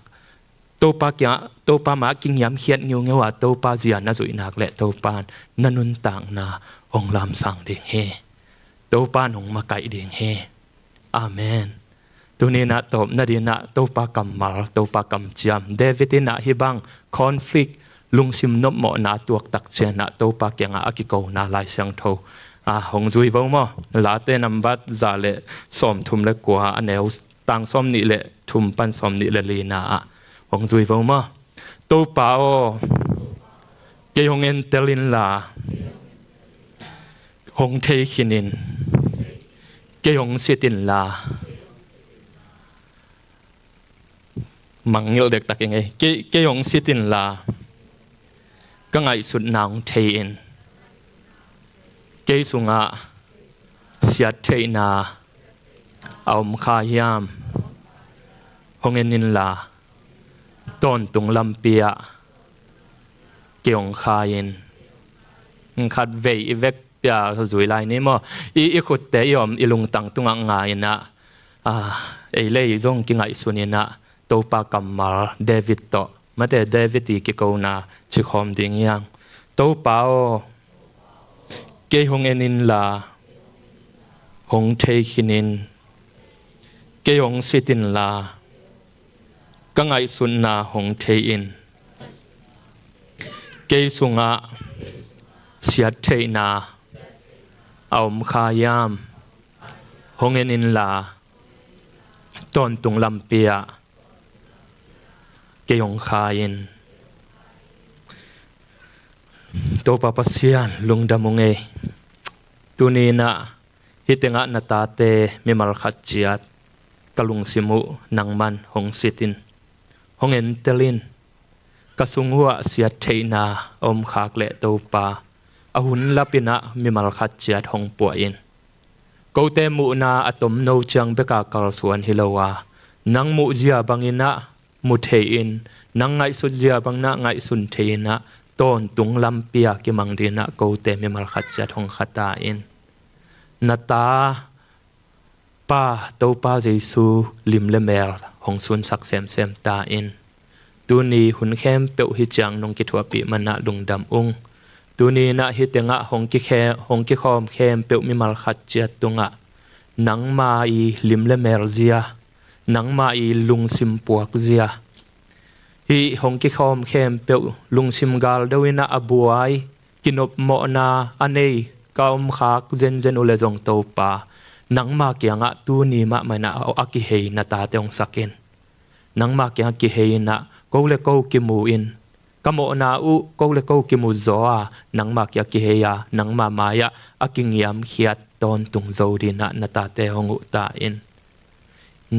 ตัวปากยะตัวปามากิงยำเขียดเงี้ยวว่าตัวปาเจียนน่าจุยนักและตัวปานนันุนต่างนาหงลำสังเดียงเฮตัวปานหงมาไก่เดียงเฮอาเมนตัวนี้นะตัวนาดีนะตัวปากำมัลตัวปากำจำเดวิดนะฮิบังคอนฟ lict ลุงซิมนบหมอนาตัวตักเชนะตัวปากยังอากิโกนาลายเสียงโทหงจุยว่ามั้งลาเตนัมบัดซาเลสอมทุมเล็กกว่าอันเอวตังสอมนี่เลทุมปันสอมนี่เลลีนาหงจุยว่ามั้งตัวเปล่าเกยหงเอ็นเตลินลาหงเทคินินเกยหงเสตินลามังเงลเด็กตักยังไงเกยหงเสตินลาก็ไงสุดนางเทอินเกยสุงะเสียเทนาเอามขายามหงเงินินลาต้นตุงลำเปียเกี่ยงขายนขัดเวอีเวกเปียจุยลายนี้มั้งอีขุดเตยอมอีลุงตังตุงงายนะไอเล่ยจงกิงไอสุนินะตัวปากำมาเดวิดโตมาแต่เดวิดอีกิโกนาชิคอมดิ่งยังตัวเปล่าเกยหงเอนินลาหงเทคินินเกยหงสิตินลากังไอสุนนาหงเทอินเกยสุงะเสียเทนาเอามขายามหงเอนินลาต้นตุงลำเปียเกยหงคายินตัวปาปเซียนลุงดำมงเอตัวนี้นะฮิตงะนาตาเตมิมัลขัดจียดกลุงสิมุนังมันหงสิตินหงเอ็นเตลินกสุงหัวเสียเทนาอมขากเละตัวปาอหุนลับินะมิมัลขัดจียดหงป่วยอินกูเตมุนาอตมโนจังเบกากลสวนฮิลาวานังมุจียบังอินะมุเทอินนังไงสุจียบังนะไงสุนเทนะต้นตุงลำเปียกิมังดีนะกูเตมิมัลขัดจียดหงขัดตาอินนาตา ป้าโตป้าเจซูลิมเลเมลหงสุนสักเซมเซมตาอินตูนี้หุนเข้มเปียวฮิจังนงกิทวปีมันนะลุงดำอุงตูนี้นะฮิตงะหงกิคอมเข้มเปียวมิมัลขัดเจียตุงะนังมาอีลิมเลเมลเซียนังมาอีลุงซิมปวกเซียฮีหงกิคอมเข้มเปียวลุงซิมกาลดวินะอบวยกินบโมนาอันเนยกาอมขักเจนอุเลจงโตปานังมาเกียงะตูนี้มาไม่นะเอาอากิเฮยนาตาเตองสักินนังมาเกียงกิเฮยนะกูเลกูกิมูอินกโมนาอุกูเลกูกิมูโซอานังมาเกียกิเฮยานังมามายะอากิงยามเขียดตอนตุงโซดีนะนาตาเตหงอุตาอิน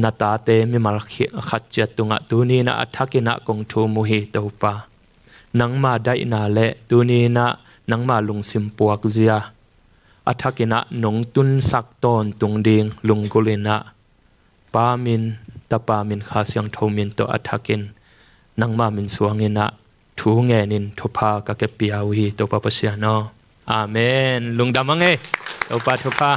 นาตาเตมิมัลขัดเจตุงะตูนี้นะอัฐกินะกงทูมุฮิโตปานังมาได้นาเลตูนี้นะนังมาลุงซิมปวกเซียอัฐกินะนงตุนสักตอนตุงดิงลุงกุลินะปามินตะปามินข้าเสียงโทมินโตอัฐกินนังมามินสวงินะทูเงนินทุพากะเกปิอาวีโตปะปะเสียโนอาเมนลุงดามังเอโตปะทุพา